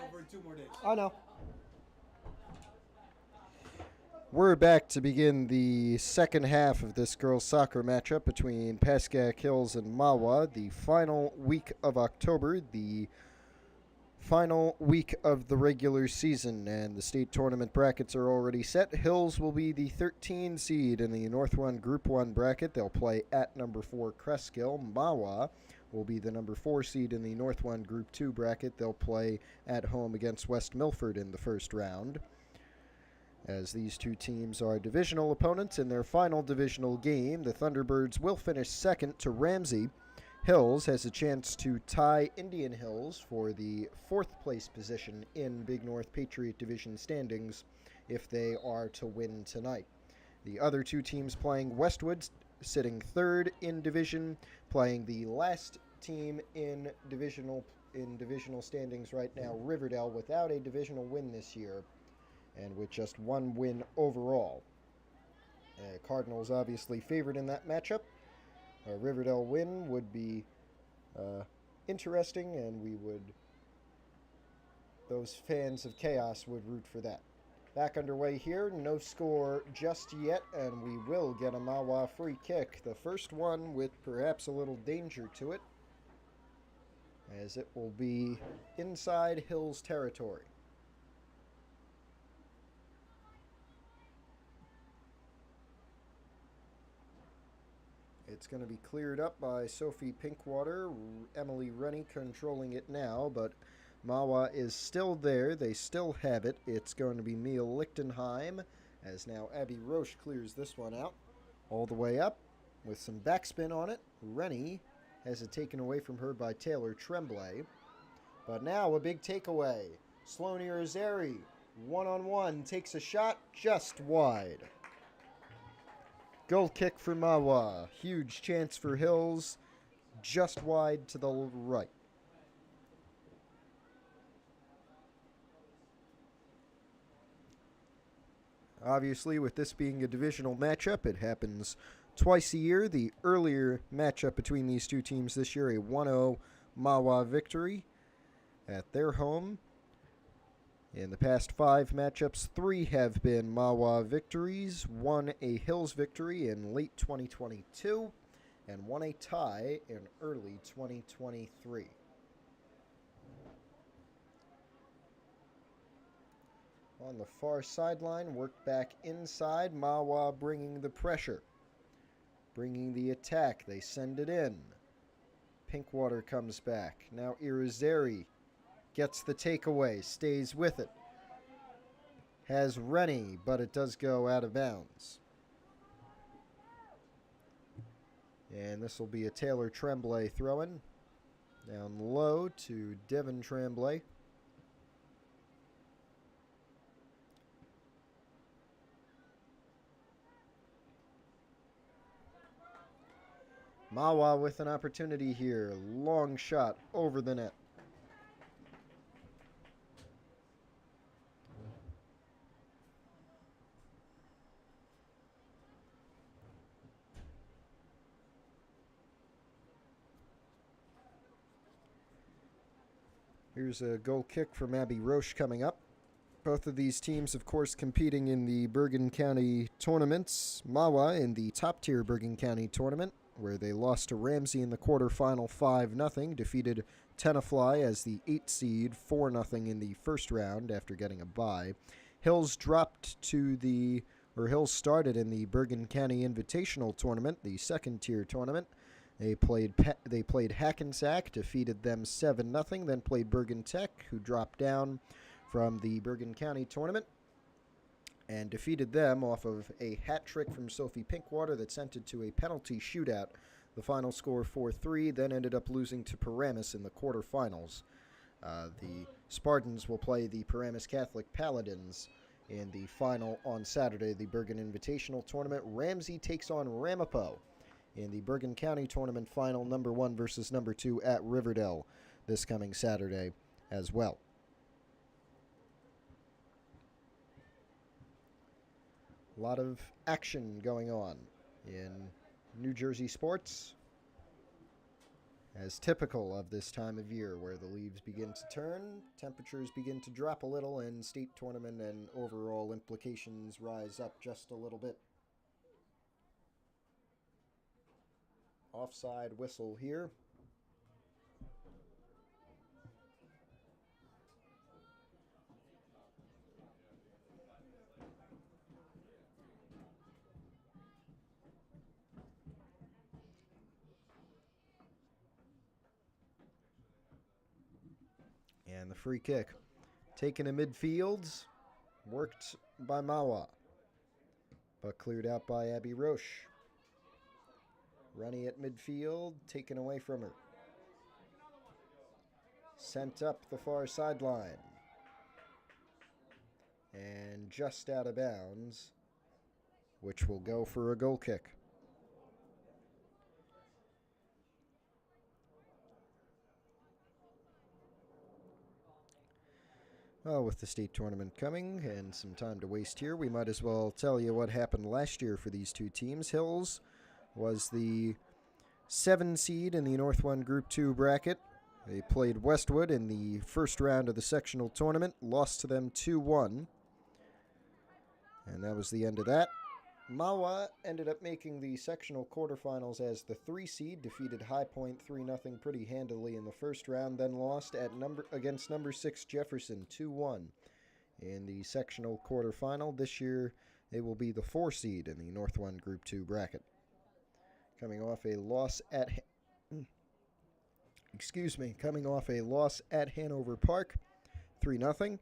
over in 2 more days. I know. We're back to begin the second half of this girls' soccer matchup between Pascack Hills and Mahwah. The final week of October, the final week of the regular season, and the state tournament brackets are already set. Hills will be the 13 seed in the North 1 Group 1 bracket. They'll play at number 4 Cresskill. Mahwah will be the number 4 seed in the North 1 Group 2 bracket. They'll play at home against West Milford in the first round. As these two teams are divisional opponents in their final divisional game, the Thunderbirds will finish second to Ramsey. Hills has a chance to tie Indian Hills for the 4th place position in Big North Patriot Division standings if they are to win tonight. The other two teams playing Westwood, sitting 3rd in division, playing the last team in divisional standings right now, Riverdale, without a divisional win this year, and with just one win overall. Cardinals obviously favored in that matchup. A Riverdale win would be interesting, and those fans of chaos would root for that. Back underway here, no score just yet, and we will get a Mahwah free kick. The first one with perhaps a little danger to it, as it will be inside Hills territory. It's going to be cleared up by Sophie Pinkwater. Emily Rennie controlling it now, but Mahwah is still there. They still have it. It's going to be Mia Lichtenheim, as now Abby Roche clears this one out. All the way up with some backspin on it. Rennie has it taken away from her by Taylor Tremblay. But now a big takeaway. Sloane Irizarry, one-on-one, takes a shot just wide. Goal kick for Mahwah. Huge chance for Hills. Just wide to the right. Obviously, with this being a divisional matchup, it happens twice a year. The earlier matchup between these two teams this year, a 1-0 Mahwah victory at their home. In the past 5 matchups, 3 have been Mahwah victories, 1 a Hills victory in late 2022, and 1 a tie in early 2023. On the far sideline, work back inside, Mahwah bringing the pressure, bringing the attack. They send it in. Pinkwater comes back. Now Irizarry gets the takeaway, stays with it. Has Rennie, but it does go out of bounds. And this will be a Taylor Tremblay throw-in. Down low to Devin Tremblay. Mahwah with an opportunity here. Long shot over the net. Here's a goal kick from Abby Roche coming up. Both of these teams, of course, competing in the Bergen County tournaments. Mahwah in the top-tier Bergen County tournament, where they lost to Ramsey in the quarterfinal 5-0, defeated Tenafly as the 8th seed 4-0 in the first round after getting a bye. Hills started in the Bergen County Invitational tournament, the second-tier tournament. They played Hackensack, defeated them 7-0, then played Bergen Tech, who dropped down from the Bergen County tournament, and defeated them off of a hat trick from Sophie Pinkwater that sent it to a penalty shootout. The final score 4-3, then ended up losing to Paramus in the quarterfinals. The Spartans will play the Paramus Catholic Paladins in the final on Saturday, the Bergen Invitational Tournament. Ramsey takes on Ramapo in the Bergen County Tournament final, number 1 versus number 2 at Riverdale this coming Saturday as well. A lot of action going on in New Jersey sports as typical of this time of year where the leaves begin to turn, temperatures begin to drop a little, and state tournament and overall implications rise up just a little bit. Offside whistle here. And the free kick taken in midfield, worked by Mahwah, but cleared out by Abby Roche. Running at midfield, taken away from her. Sent up the far sideline. And just out of bounds, which will go for a goal kick. Well, with the state tournament coming and some time to waste here, we might as well tell you what happened last year for these two teams. Hills was the 7 seed in the North 1 Group 2 bracket. They played Westwood in the first round of the sectional tournament, lost to them 2-1. And that was the end of that. Mahwah ended up making the sectional quarterfinals as the 3 seed, defeated High Point 3-0 pretty handily in the first round, then lost at against number 6 Jefferson 2-1 in the sectional quarterfinal. This year they will be the 4 seed in the North 1 Group 2 bracket. Coming off a loss at Hanover Park 3-0.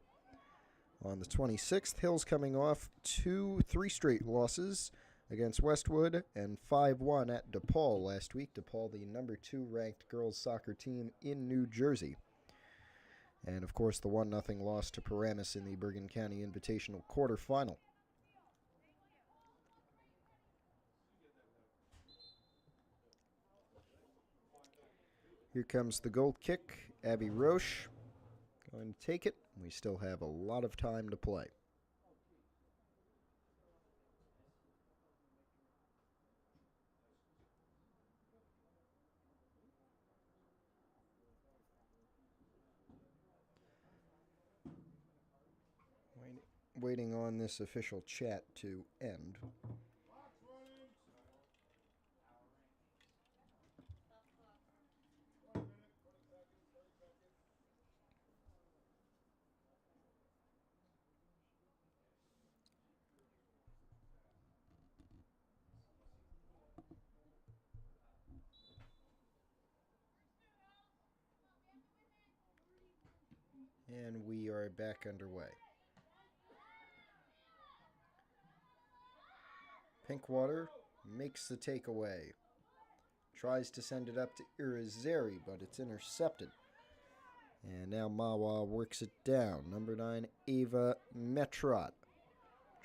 On the 26th, Hills coming off 3 straight losses against Westwood and 5-1 at DePaul last week. DePaul, the number 2 ranked girls soccer team in New Jersey. And, of course, the 1-0 loss to Paramus in the Bergen County Invitational quarterfinal. Here comes the goal kick. Abby Roche going to take it. We still have a lot of time to play. Waiting on this official chat to end. And we are back underway. Pinkwater makes the takeaway. Tries to send it up to Irizarry, but it's intercepted. And now Mahwah works it down. Number 9, Ava Metrot.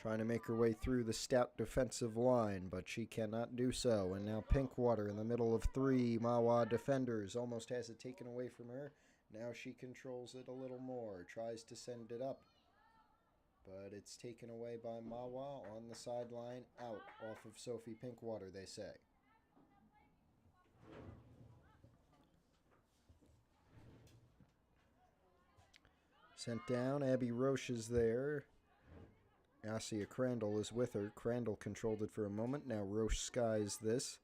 Trying to make her way through the stout defensive line, but she cannot do so. And now Pinkwater in the middle of 3 Mahwah defenders. Almost has it taken away from her. Now she controls it a little more, tries to send it up, but it's taken away by Mahwah on the sideline, out off of Sophie Pinkwater, they say. Sent down, Abby Roche is there. Asia Crandall is with her. Crandall controlled it for a moment, now Roche skies this.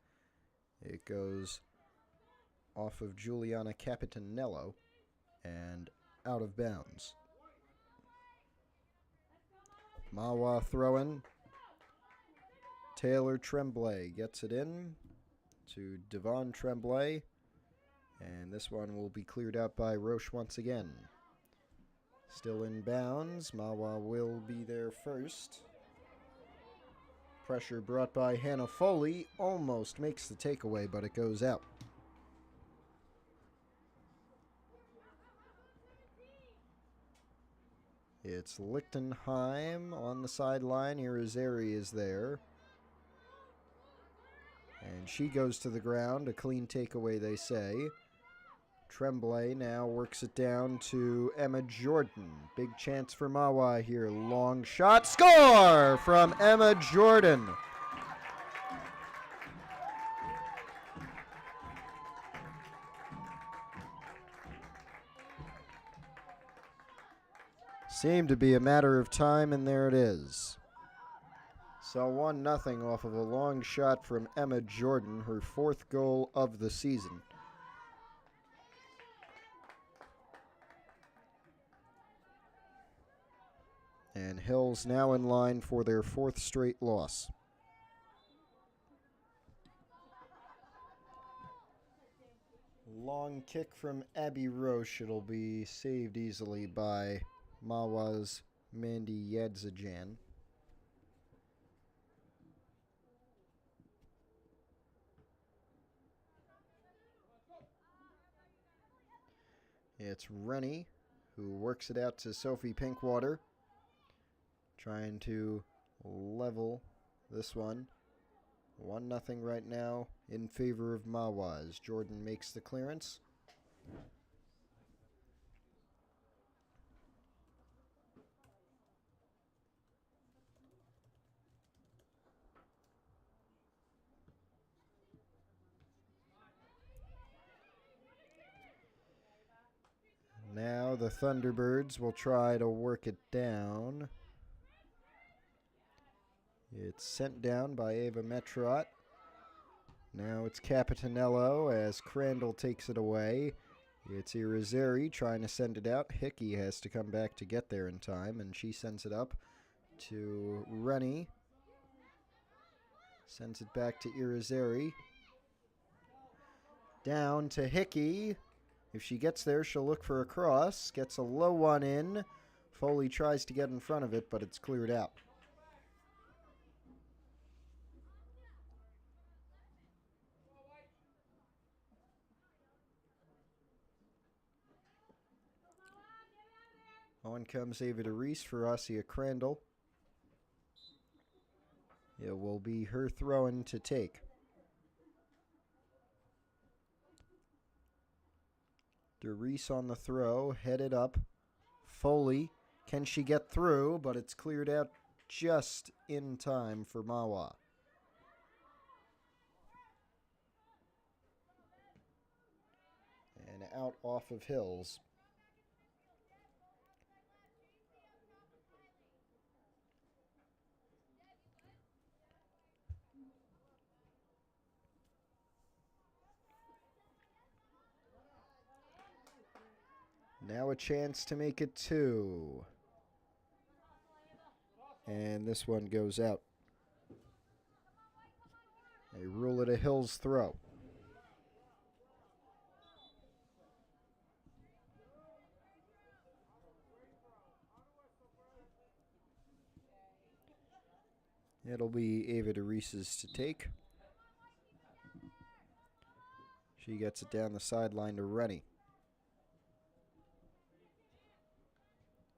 It goes off of Juliana Capitanello and out of bounds. Mahwah throwing. Taylor Tremblay gets it in to Devon Tremblay. And this one will be cleared out by Roche once again. Still in bounds. Mahwah will be there first. Pressure brought by Hannah Foley. Almost makes the takeaway, but it goes out. It's Lichtenheim on the sideline. Irizarry is there. And she goes to the ground. A clean takeaway, they say. Tremblay now works it down to Emma Jordan. Big chance for Mahwah here. Long shot. Score from Emma Jordan. Seemed to be a matter of time, and there it is. So 1-0 off of a long shot from Emma Jordan, her 4th goal of the season. And Hills now in line for their 4th straight loss. Long kick from Abby Roche. It'll be saved easily by Mahwah's Mandy Yadzajan. It's Rennie who works it out to Sophie Pinkwater, trying to level this one. 1-0 right now in favor of Mahwah as Jordan makes the clearance. Now the Thunderbirds will try to work it down. It's sent down by Ava Metrot. Now it's Capitanello as Crandall takes it away. It's Irizarry trying to send it out. Hickey has to come back to get there in time, and she sends it up to Rennie. Sends it back to Irizarry. Down to Hickey. If she gets there, she'll look for a cross. Gets a low one in. Foley tries to get in front of it, but it's cleared out. On comes Ava DeReese for Assia Crandall. It will be her throw-in to take. DeReese on the throw, headed up. Foley, can she get through? But it's cleared out just in time for Mahwah. And out off of Hills. Now a chance to make it 2. And this one goes out. They rule it a Hills throw. It'll be Ava DeReese's to take. She gets it down the sideline to Rennie.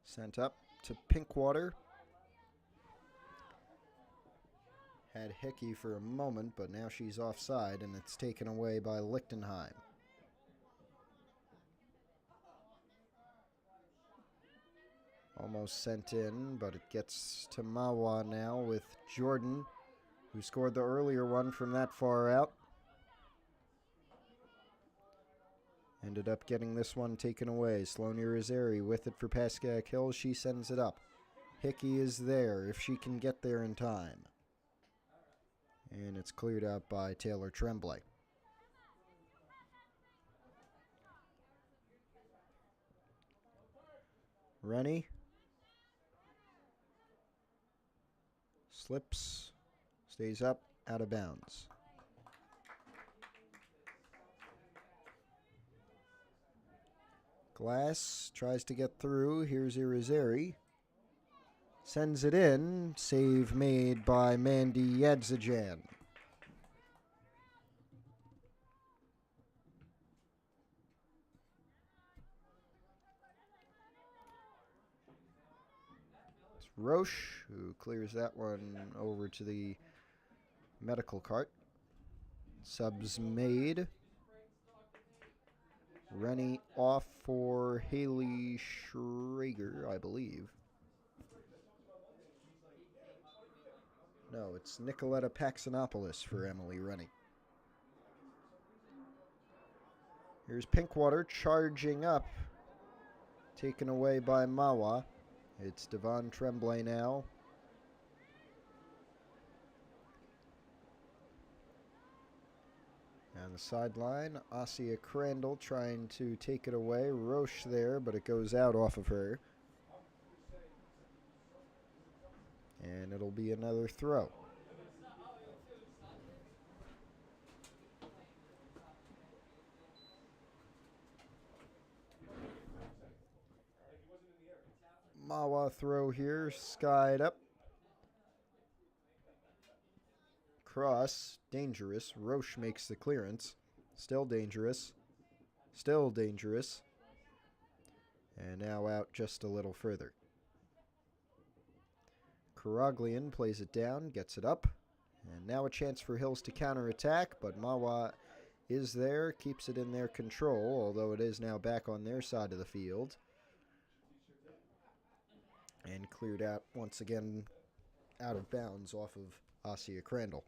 Sent up to Pinkwater. Had Hickey for a moment, but now she's offside, and it's taken away by Lichtenheim. Almost sent in, but it gets to Mahwah now with Jordan, who scored the earlier one from that far out. Ended up getting this one taken away. Sloane Irizarry with it for Pascack Hills. She sends it up. Hickey is there if she can get there in time. And it's cleared out by Taylor Tremblay. Rennie. Slips. Stays up. Out of bounds. Glass tries to get through. Here's Irizarry. Sends it in. Save made by Mandy Yadzajan. It's Roche who clears that one over to the medical cart. Subs made. Rennie off for Haley Schrager, I believe. No, it's Nicoletta Paxanopoulos for Emily Rennie. Here's Pinkwater charging up. Taken away by Mahwah. It's Devon Tremblay now. On the sideline, Asia Crandall trying to take it away. Roche there, but it goes out off of her. And it'll be another throw. Mahwah throw here, skied up. Cross, dangerous. Roche makes the clearance. Still dangerous. Still dangerous. And now out just a little further. Karaglian plays it down, gets it up. And now a chance for Hills to counterattack, but Mahwah is there, keeps it in their control, although it is now back on their side of the field. And cleared out once again out of bounds off of Asia Crandall.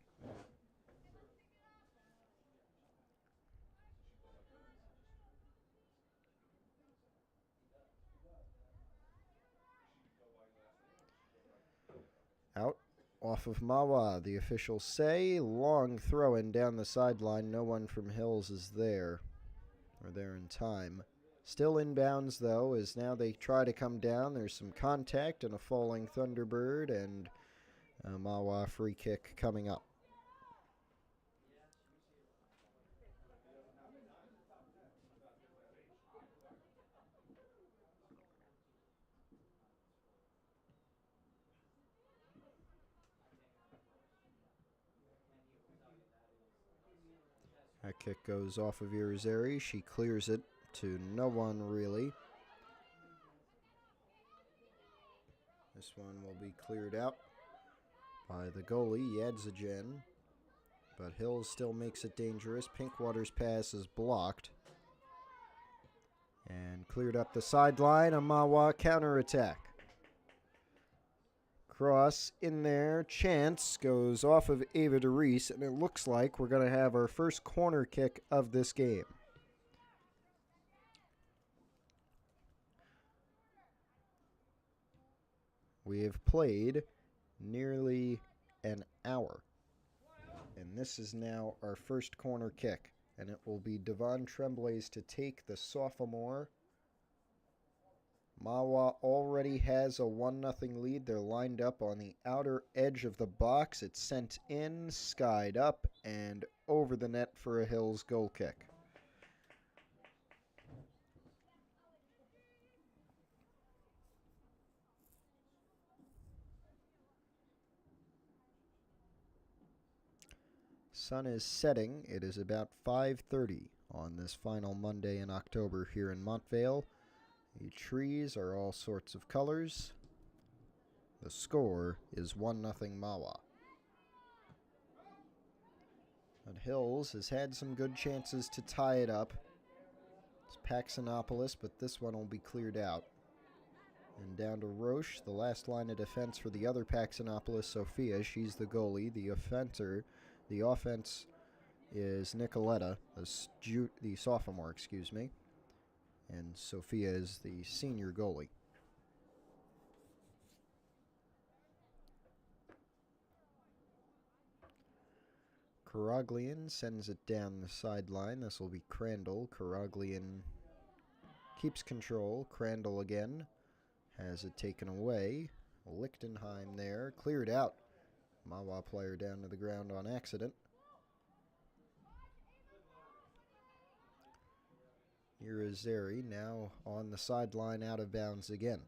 Out off of Mahwah, the officials say. Long throw-in down the sideline. No one from Hills is there, or there in time. Still inbounds, though, as now they try to come down. There's some contact and a falling Thunderbird, and a Mahwah free kick coming up. That kick goes off of Irizarry. She clears it to no one, really. This one will be cleared out by the goalie, Yadzajan. But Hills still makes it dangerous. Pinkwater's pass is blocked. And cleared up the sideline. A Mahwah counterattack. Cross in there. Chance goes off of Ava DeReese, and it looks like we're going to have our first corner kick of this game. We have played nearly an hour, and this is now our first corner kick, and it will be Devon Tremblay's to take the sophomore. Mahwah already has a 1-0 lead. They're lined up on the outer edge of the box. It's sent in, skied up, and over the net for a Hills goal kick. Sun is setting. It is about 5:30 on this final Monday in October here in Montvale. The trees are all sorts of colors. The score is 1-0 Mahwah. And Hills has had some good chances to tie it up. It's Paxanopolis, but this one will be cleared out. And down to Roche, the last line of defense for the other Paxanopolis, Sophia. She's the goalie. The offense is Nicoletta, the sophomore, excuse me. And Sophia is the senior goalie. Karaglian sends it down the sideline. This will be Crandall. Karaglian keeps control. Crandall again has it taken away. Lichtenheim there. Cleared out. Mahwah player down to the ground on accident. Irizarry now on the sideline out of bounds again.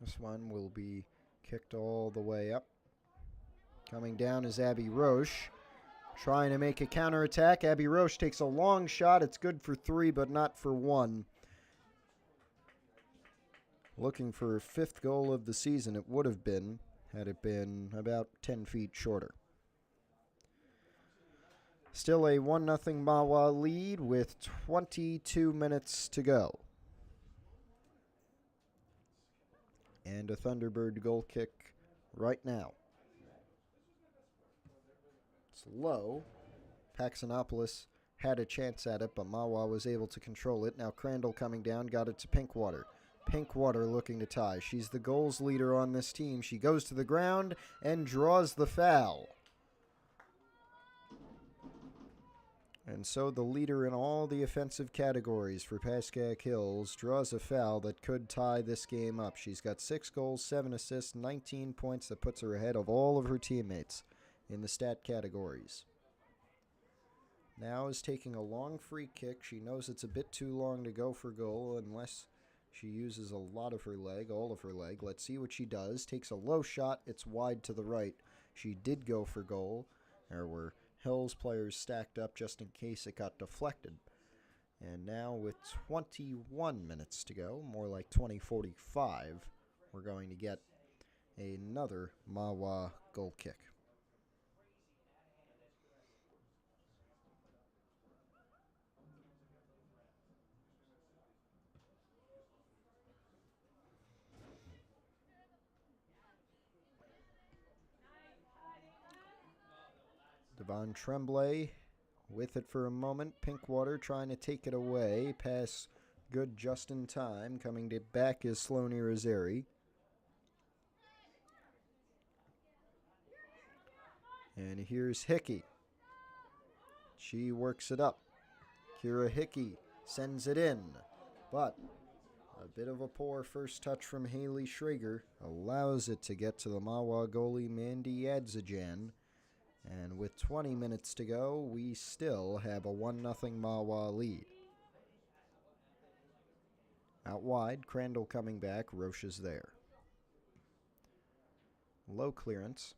This one will be kicked all the way up. Coming down is Abby Roche. Trying to make a counterattack. Abby Roche takes a long shot. It's good for 3, but not for 1. Looking for her 5th goal of the season. It would have been, had it been about 10 feet shorter. Still a 1-0 Mahwah lead with 22 minutes to go. And a Thunderbird goal kick right now. It's low. Paxanopolis had a chance at it, but Mahwah was able to control it. Now Crandall coming down, got it to Pinkwater. Pinkwater looking to tie. She's the goals leader on this team. She goes to the ground and draws the foul. And so the leader in all the offensive categories for Pascack Hills draws a foul that could tie this game up. She's got 6 goals, 7 assists, 19 points. That puts her ahead of all of her teammates in the stat categories. Now is taking a long free kick. She knows it's a bit too long to go for goal unless she uses a lot of her leg, all of her leg. Let's see what she does. Takes a low shot. It's wide to the right. She did go for goal. There were Hills players stacked up just in case it got deflected. And now with 21 minutes to go, more like 20:45, we're going to get another Mahwah goal kick. Devon Tremblay with it for a moment. Pinkwater trying to take it away. Pass good just in time. Coming to back is Sloane Irizarry. And here's Hickey. She works it up. Kira Hickey sends it in. But a bit of a poor first touch from Haley Schrager allows it to get to the Mahwah goalie Mandy Adzajan. And with 20 minutes to go, we still have a 1-0 Mahwah lead. Out wide, Crandall coming back, Roche is there. Low clearance.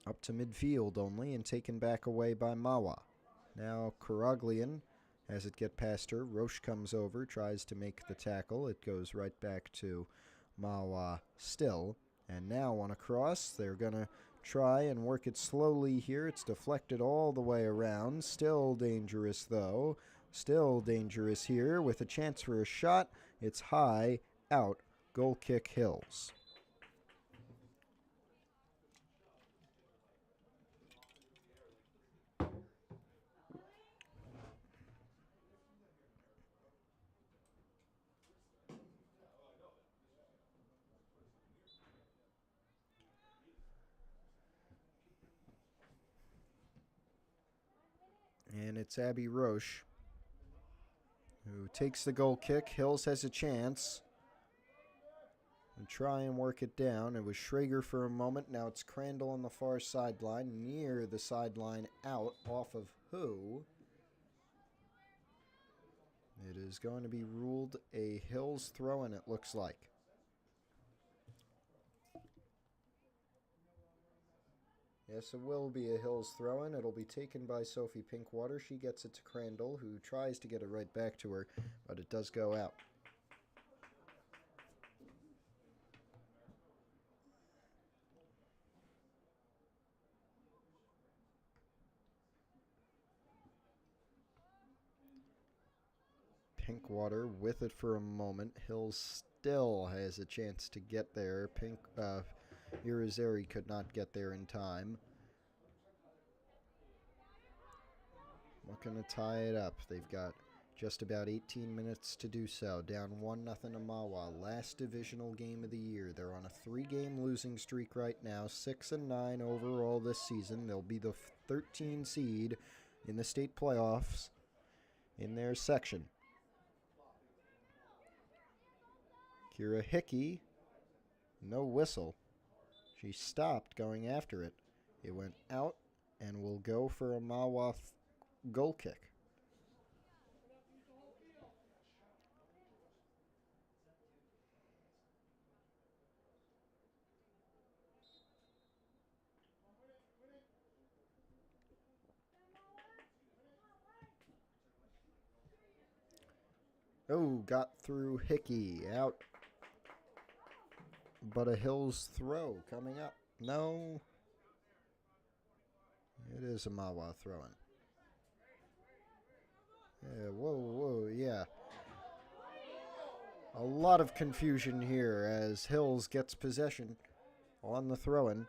Up to midfield only and taken back away by Mahwah. Now Karaglian has it get past her. Roche comes over, tries to make the tackle. It goes right back to Mahwah still. And now on a cross, they're going to try and work it slowly here. It's deflected all the way around. Still dangerous, though. Still dangerous here with a chance for a shot. It's high, out, goal kick Hills. And it's Abby Roche who takes the goal kick. Hills has a chance. And try and work it down. It was Schrager for a moment. Now it's Crandall on the far sideline, near the sideline, out off of who? It is going to be ruled a Hills throw-in, it looks like. Yes, it will be a Hills throw-in. It'll be taken by Sophie Pinkwater. She gets it to Crandall, who tries to get it right back to her, but it does go out. Pinkwater with it for a moment. Hills still has a chance to get there. Irizarry could not get there in time. Looking to tie it up. They've got just about 18 minutes to do so. Down 1-0 to Mahwah. Last divisional game of the year. They're on a 3-game losing streak right now. 6-9 overall this season. They'll be the 13 seed in the state playoffs in their section. Kira Hickey, no whistle. She stopped going after it. It went out and will go for a Mahwah goal kick. Oh, got through Hickey, out. But a Hills throw coming up. No. It is a Mahwah throw-in. Yeah, whoa, yeah. A lot of confusion here as Hills gets possession on the throw-in.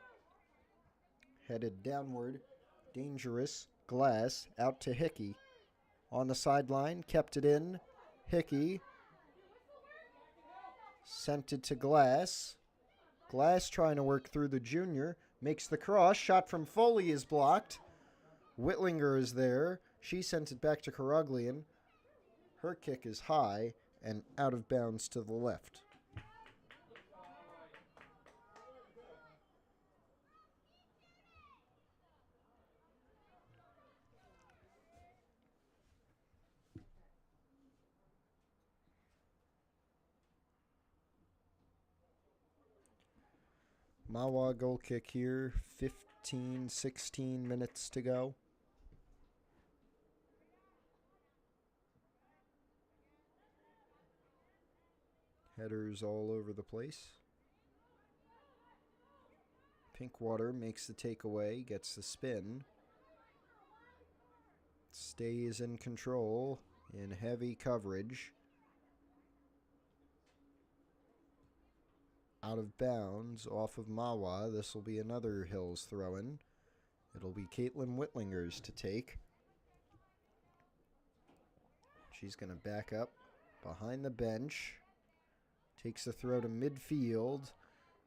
Headed downward. Dangerous. Glass out to Hickey. On the sideline. Kept it in. Hickey. Sent it to Glass. Glass trying to work through the junior. Makes the cross. Shot from Foley is blocked. Whitlinger is there. She sent it back to Karaglian. Her kick is high and out of bounds to the left. Mahwah goal kick here. 15, 16 minutes to go. Headers all over the place. Pinkwater makes the takeaway, gets the spin. Stays in control in heavy coverage. Out of bounds off of Mahwah. This will be another Hills throw-in. It'll be Caitlin Whitlinger's to take. She's going to back up behind the bench. Takes the throw to midfield.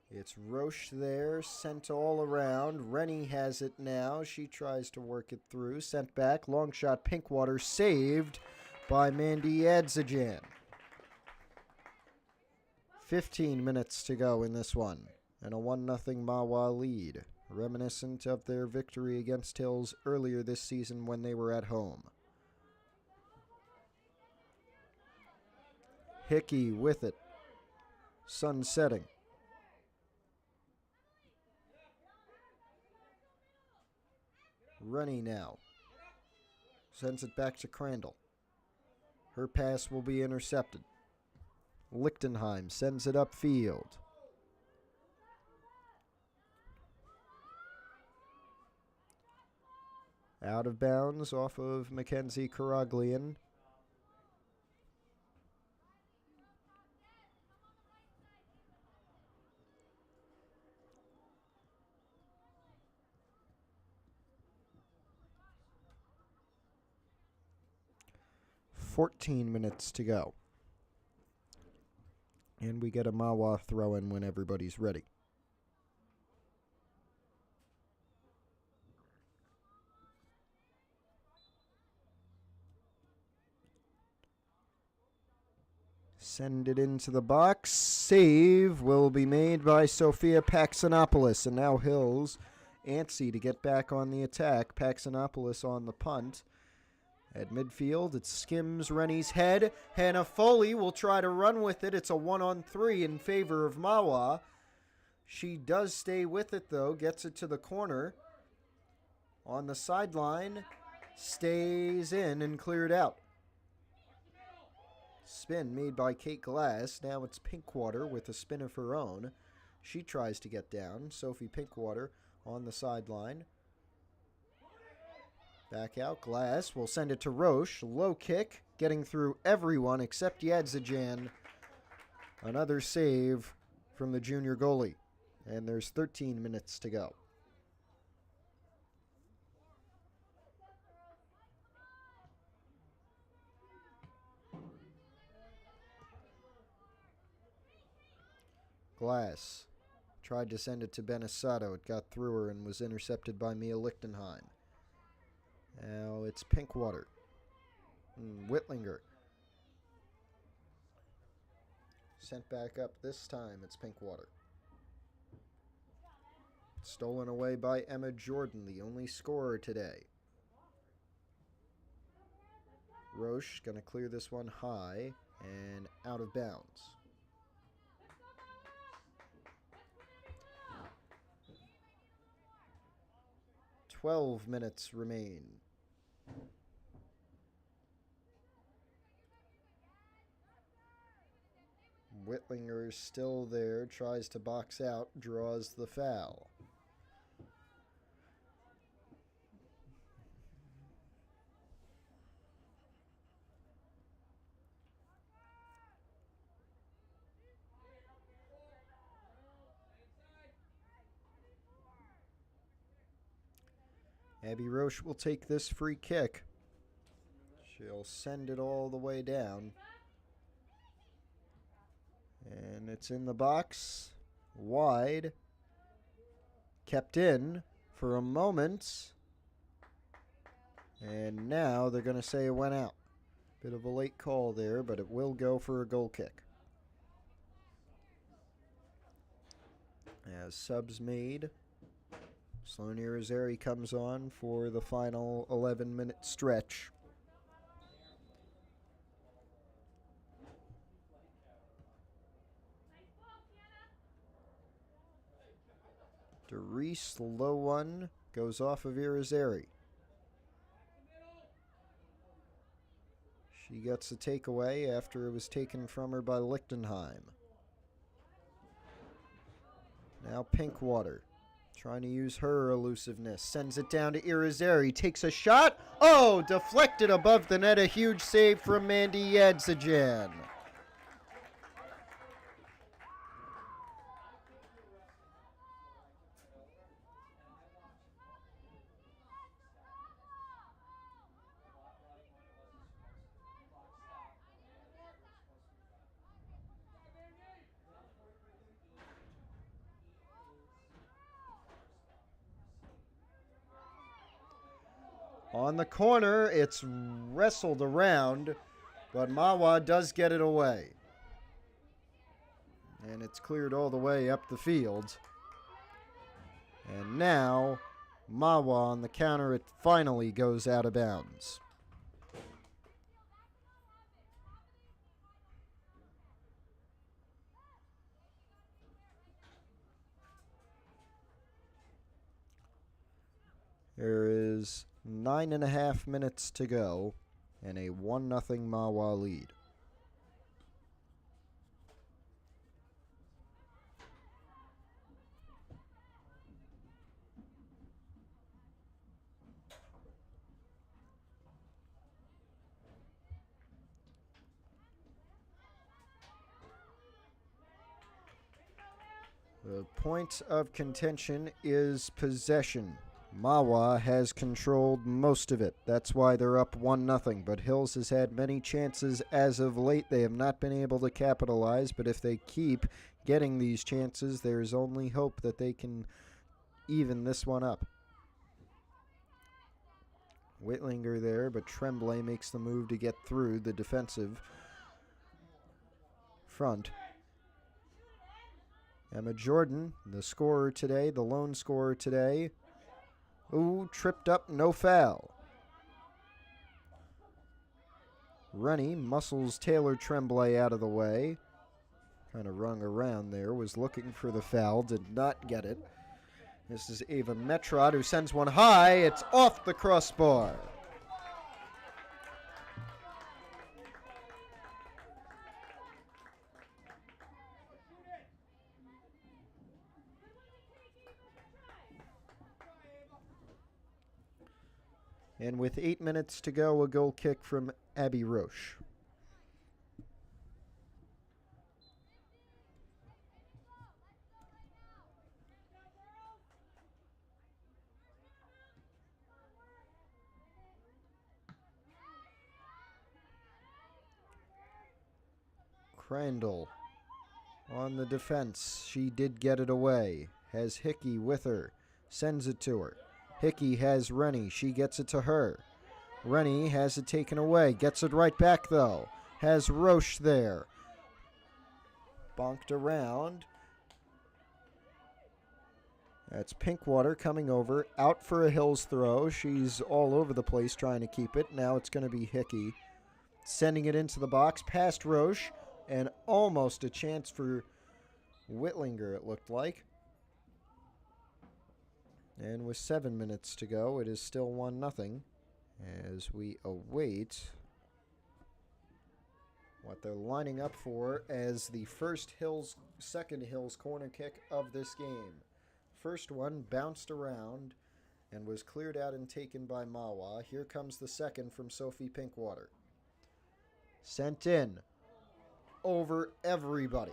It's Roche there, sent all around. Rennie has it now. She tries to work it through. Sent back. Long shot. Pinkwater saved by Mandy Adzajan. 15 minutes to go in this one. And a 1-0 Mahwah lead. Reminiscent of their victory against Hills earlier this season when they were at home. Hickey with it. Sun setting. Rennie now. Sends it back to Crandall. Her pass will be intercepted. Lichtenheim sends it upfield. Out of bounds off of Mackenzie Karaglian. $14 minutes to go. And we get a Mahwah throw-in when everybody's ready. Send it into the box. Save will be made by Sophia Paxanopoulos. And now Hills antsy to get back on the attack. Paxanopoulos on the punt. At midfield, it skims Rennie's head. Hannah Foley will try to run with it. It's a 1-on-3 in favor of Mahwah. She does stay with it, though. Gets it to the corner. On the sideline. Stays in and cleared out. Spin made by Kate Glass. Now it's Pinkwater with a spin of her own. She tries to get down. Sophie Pinkwater on the sideline. Back out. Glass will send it to Roche. Low kick. Getting through everyone except Yadzajan. Another save from the junior goalie. And there's 13 minutes to go. Glass tried to send it to Benesato. It got through her and was intercepted by Mia Lichtenheim. Now it's Pinkwater. Whitlinger. Sent back up this time. It's Pinkwater. Stolen away by Emma Jordan, the only scorer today. Roche going to clear this one high and out of bounds. $12 minutes remain. Whitlinger still there, tries to box out, draws the foul. Abby Roche will take this free kick. She'll send it all the way down. And it's in the box. Wide. Kept in for a moment. And now they're going to say it went out. Bit of a late call there, but it will go for a goal kick. As subs made, Sloan Irizarry comes on for the final 11-minute stretch. Doris, the low one, goes off of Irizarry. She gets a takeaway after it was taken from her by Lichtenheim. Now Pinkwater, trying to use her elusiveness. Sends it down to Irizarry. Takes a shot. Oh, deflected above the net. A huge save from Mandy Yadzajan. On the corner, it's wrestled around, but Mahwah does get it away. And it's cleared all the way up the field. And now, Mahwah on the counter, it finally goes out of bounds. There is 9.5 minutes to go and a 1-0 Mahwah lead. The point of contention is possession. Mahwah has controlled most of it. That's why they're up 1-0. But Hills has had many chances as of late. They have not been able to capitalize. But if they keep getting these chances, there's only hope that they can even this one up. Whitlinger there, but Tremblay makes the move to get through the defensive front. Emma Jordan, the scorer today, the lone scorer today. Ooh, tripped up, no foul. Rennie muscles Taylor Tremblay out of the way. Kind of rung around there, was looking for the foul, did not get it. This is Ava Metrod who sends one high. It's off the crossbar. And with 8 minutes to go, a goal kick from Abby Roche. Crandall on the defense. She did get it away. Has Hickey with her. Sends it to her. Hickey has Rennie. She gets it to her. Rennie has it taken away. Gets it right back, though. Has Roche there. Bonked around. That's Pinkwater coming over. Out for a Hills throw. She's all over the place trying to keep it. Now it's going to be Hickey. Sending it into the box. Past Roche. And almost a chance for Whitlinger, it looked like. And with 7 minutes to go, it is still 1-0 as we await what they're lining up for as the second Hills corner kick of this game. First one bounced around and was cleared out and taken by Mahwah. Here comes the second from Sophie Pinkwater. Sent in over everybody.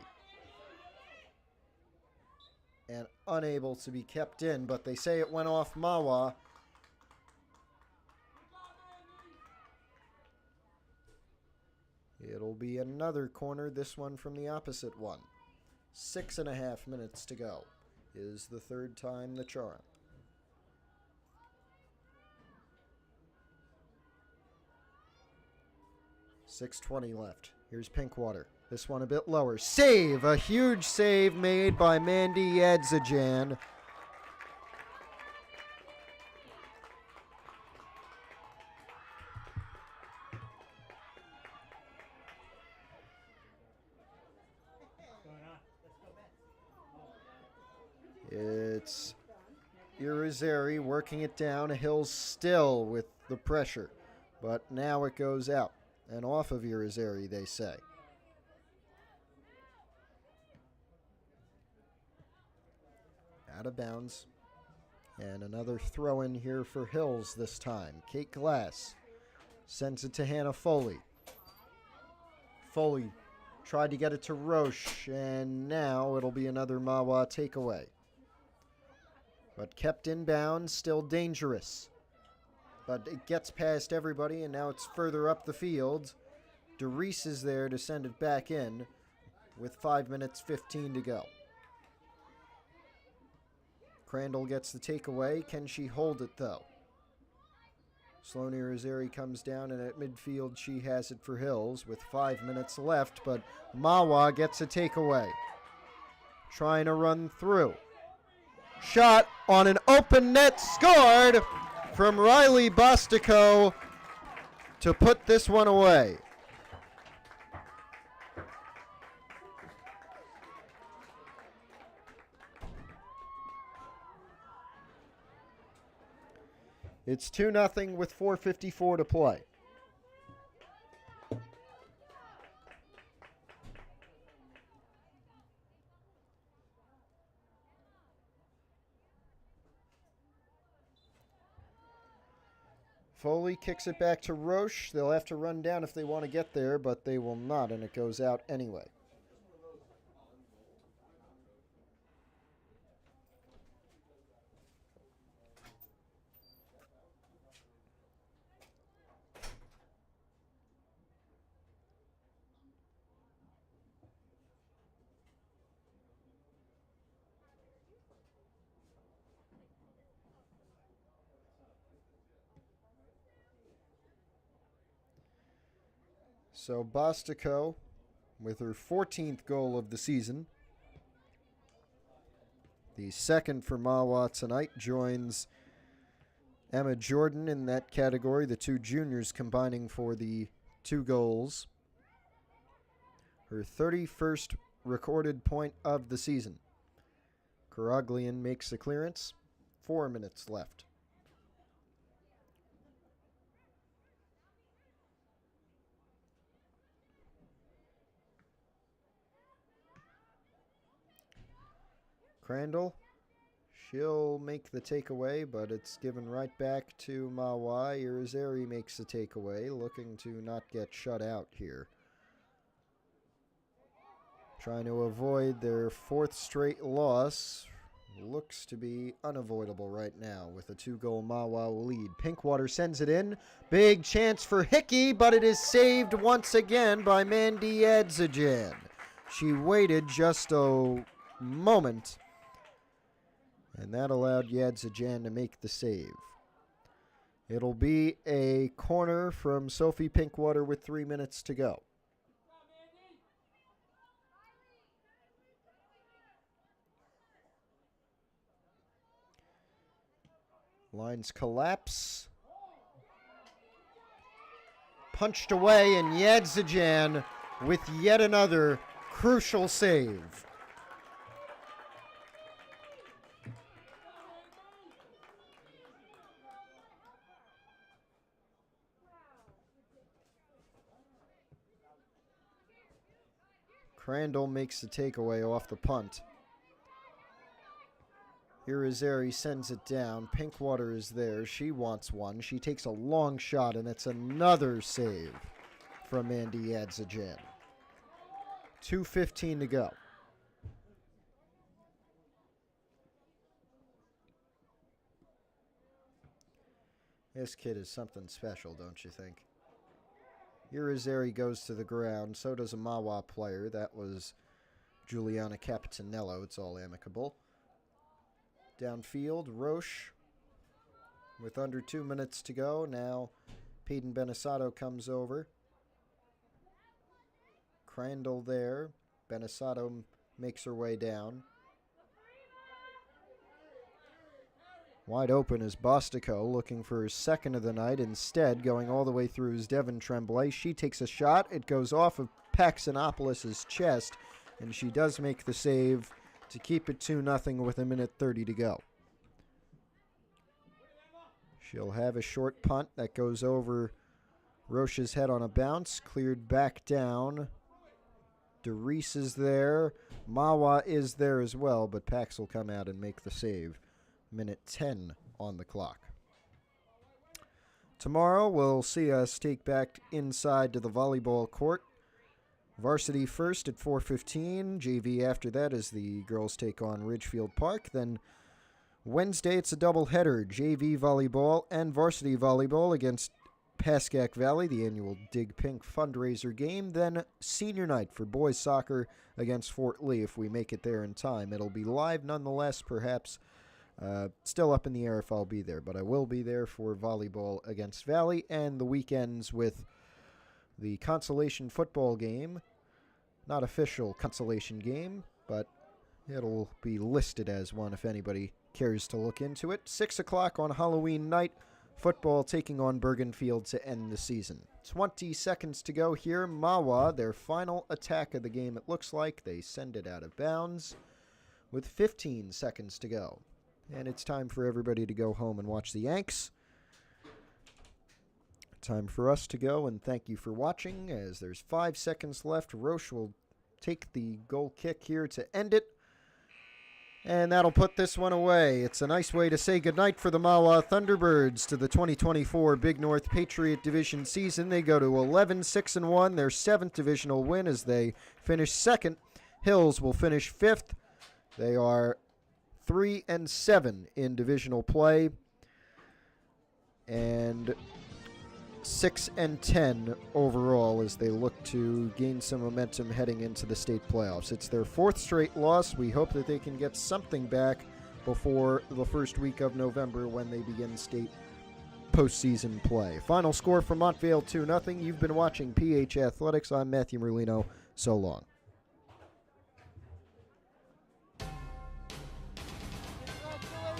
And unable to be kept in, but they say it went off Mahwah. It'll be another corner, this one from the opposite one. 6.5 minutes to go. Is the third time the charm. .620 left. Here's Pinkwater. This one a bit lower. Save! A huge save made by Mandy Yadzajan. It's Irizarry working it down. Hill's still with the pressure, but now it goes out and off of Irizarry, they say. Out of bounds. And another throw in here for Hills this time. Kate Glass sends it to Hannah Foley. Foley tried to get it to Roche, and now it'll be another Mahwah takeaway. But kept in bounds, still dangerous. But it gets past everybody, and now it's further up the field. DeReese is there to send it back in with 5 minutes 15 to go. Crandall gets the takeaway. Can she hold it, though? Sloane Irizarry comes down, and at midfield she has it for Hills with 5 minutes left, but Mahwah gets a takeaway. Trying to run through. Shot on an open net, scored from Riley Bostico to put this one away. It's 2-0 with 4:54 to play. Foley kicks it back to Roche. They'll have to run down if they want to get there, but they will not, and it goes out anyway. So Bostico, with her 14th goal of the season, the second for Mahwah tonight, joins Emma Jordan in that category, the two juniors combining for the 2 goals. Her 31st recorded point of the season. Karaglian makes the clearance. 4 minutes left. Crandall, she'll make the takeaway, but it's given right back to Mahwah. Irizarry makes the takeaway, looking to not get shut out here. Trying to avoid their 4th straight loss. Looks to be unavoidable right now with a 2-goal Mahwah lead. Pinkwater sends it in. Big chance for Hickey, but it is saved once again by Mandy Yadzajan. She waited just a moment, and that allowed Yadzajan to make the save. It'll be a corner from Sophie Pinkwater with 3 minutes to go. Lines collapse. Punched away, and Yadzajan with yet another crucial save. Crandall makes the takeaway off the punt. Irizarry sends it down. Pinkwater is there. She wants one. She takes a long shot, and it's another save from Mandy Yadzajan. 2:15 to go. This kid is something special, don't you think? Irizarry goes to the ground. So does a Mahwah player. That was Juliana Capitanello. It's all amicable. Downfield, Roche with under 2 minutes to go. Now Peyton Benisato comes over. Crandall there. Benisato makes her way down. Wide open is Bostico, looking for his second of the night. Instead, going all the way through is Devin Tremblay. She takes a shot. It goes off of Paxanopoulos' chest, and she does make the save to keep it 2-0 with 1:30 to go. She'll have a short punt that goes over Roche's head on a bounce, cleared back down. DeReese is there. Mahwah is there as well, but Pax will come out and make the save. 1:10 on the clock. Tomorrow we'll see us take back inside to the volleyball court. Varsity first at 4:15. JV after that as the girls take on Ridgefield Park. Then Wednesday it's a doubleheader. JV volleyball and varsity volleyball against Pascack Valley, the annual Dig Pink fundraiser game. Then senior night for boys soccer against Fort Lee if we make it there in time. It'll be live nonetheless, perhaps. Still up in the air if I'll be there, but I will be there for volleyball against Valley, and the weekends with the consolation football game. Not official consolation game, but it'll be listed as one if anybody cares to look into it. 6 o'clock on Halloween night, football taking on Bergenfield to end the season. 20 seconds to go here. Mahwah, their final attack of the game, it looks like. They send it out of bounds with 15 seconds to go. And it's time for everybody to go home and watch the Yanks. Time for us to go, and thank you for watching. As there's 5 seconds left, Roche will take the goal kick here to end it. And that'll put this one away. It's a nice way to say goodnight for the Mahwah Thunderbirds to the 2024 Big North Patriot Division season. They go to 11-6-1, their 7th divisional win as they finish 2nd. Hills will finish 5th. They are 3-7 in divisional play and 6-10 overall as they look to gain some momentum heading into the state playoffs. It's their 4th straight loss. We hope that they can get something back before the first week of November when they begin state postseason play. Final score for Montvale 2-0. You've been watching PH Athletics. I'm Matthew Merlino. So long.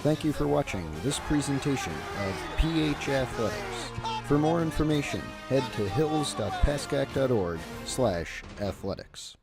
Thank you for watching this presentation of PH Athletics. For more information, head to hills.pascack.org/athletics.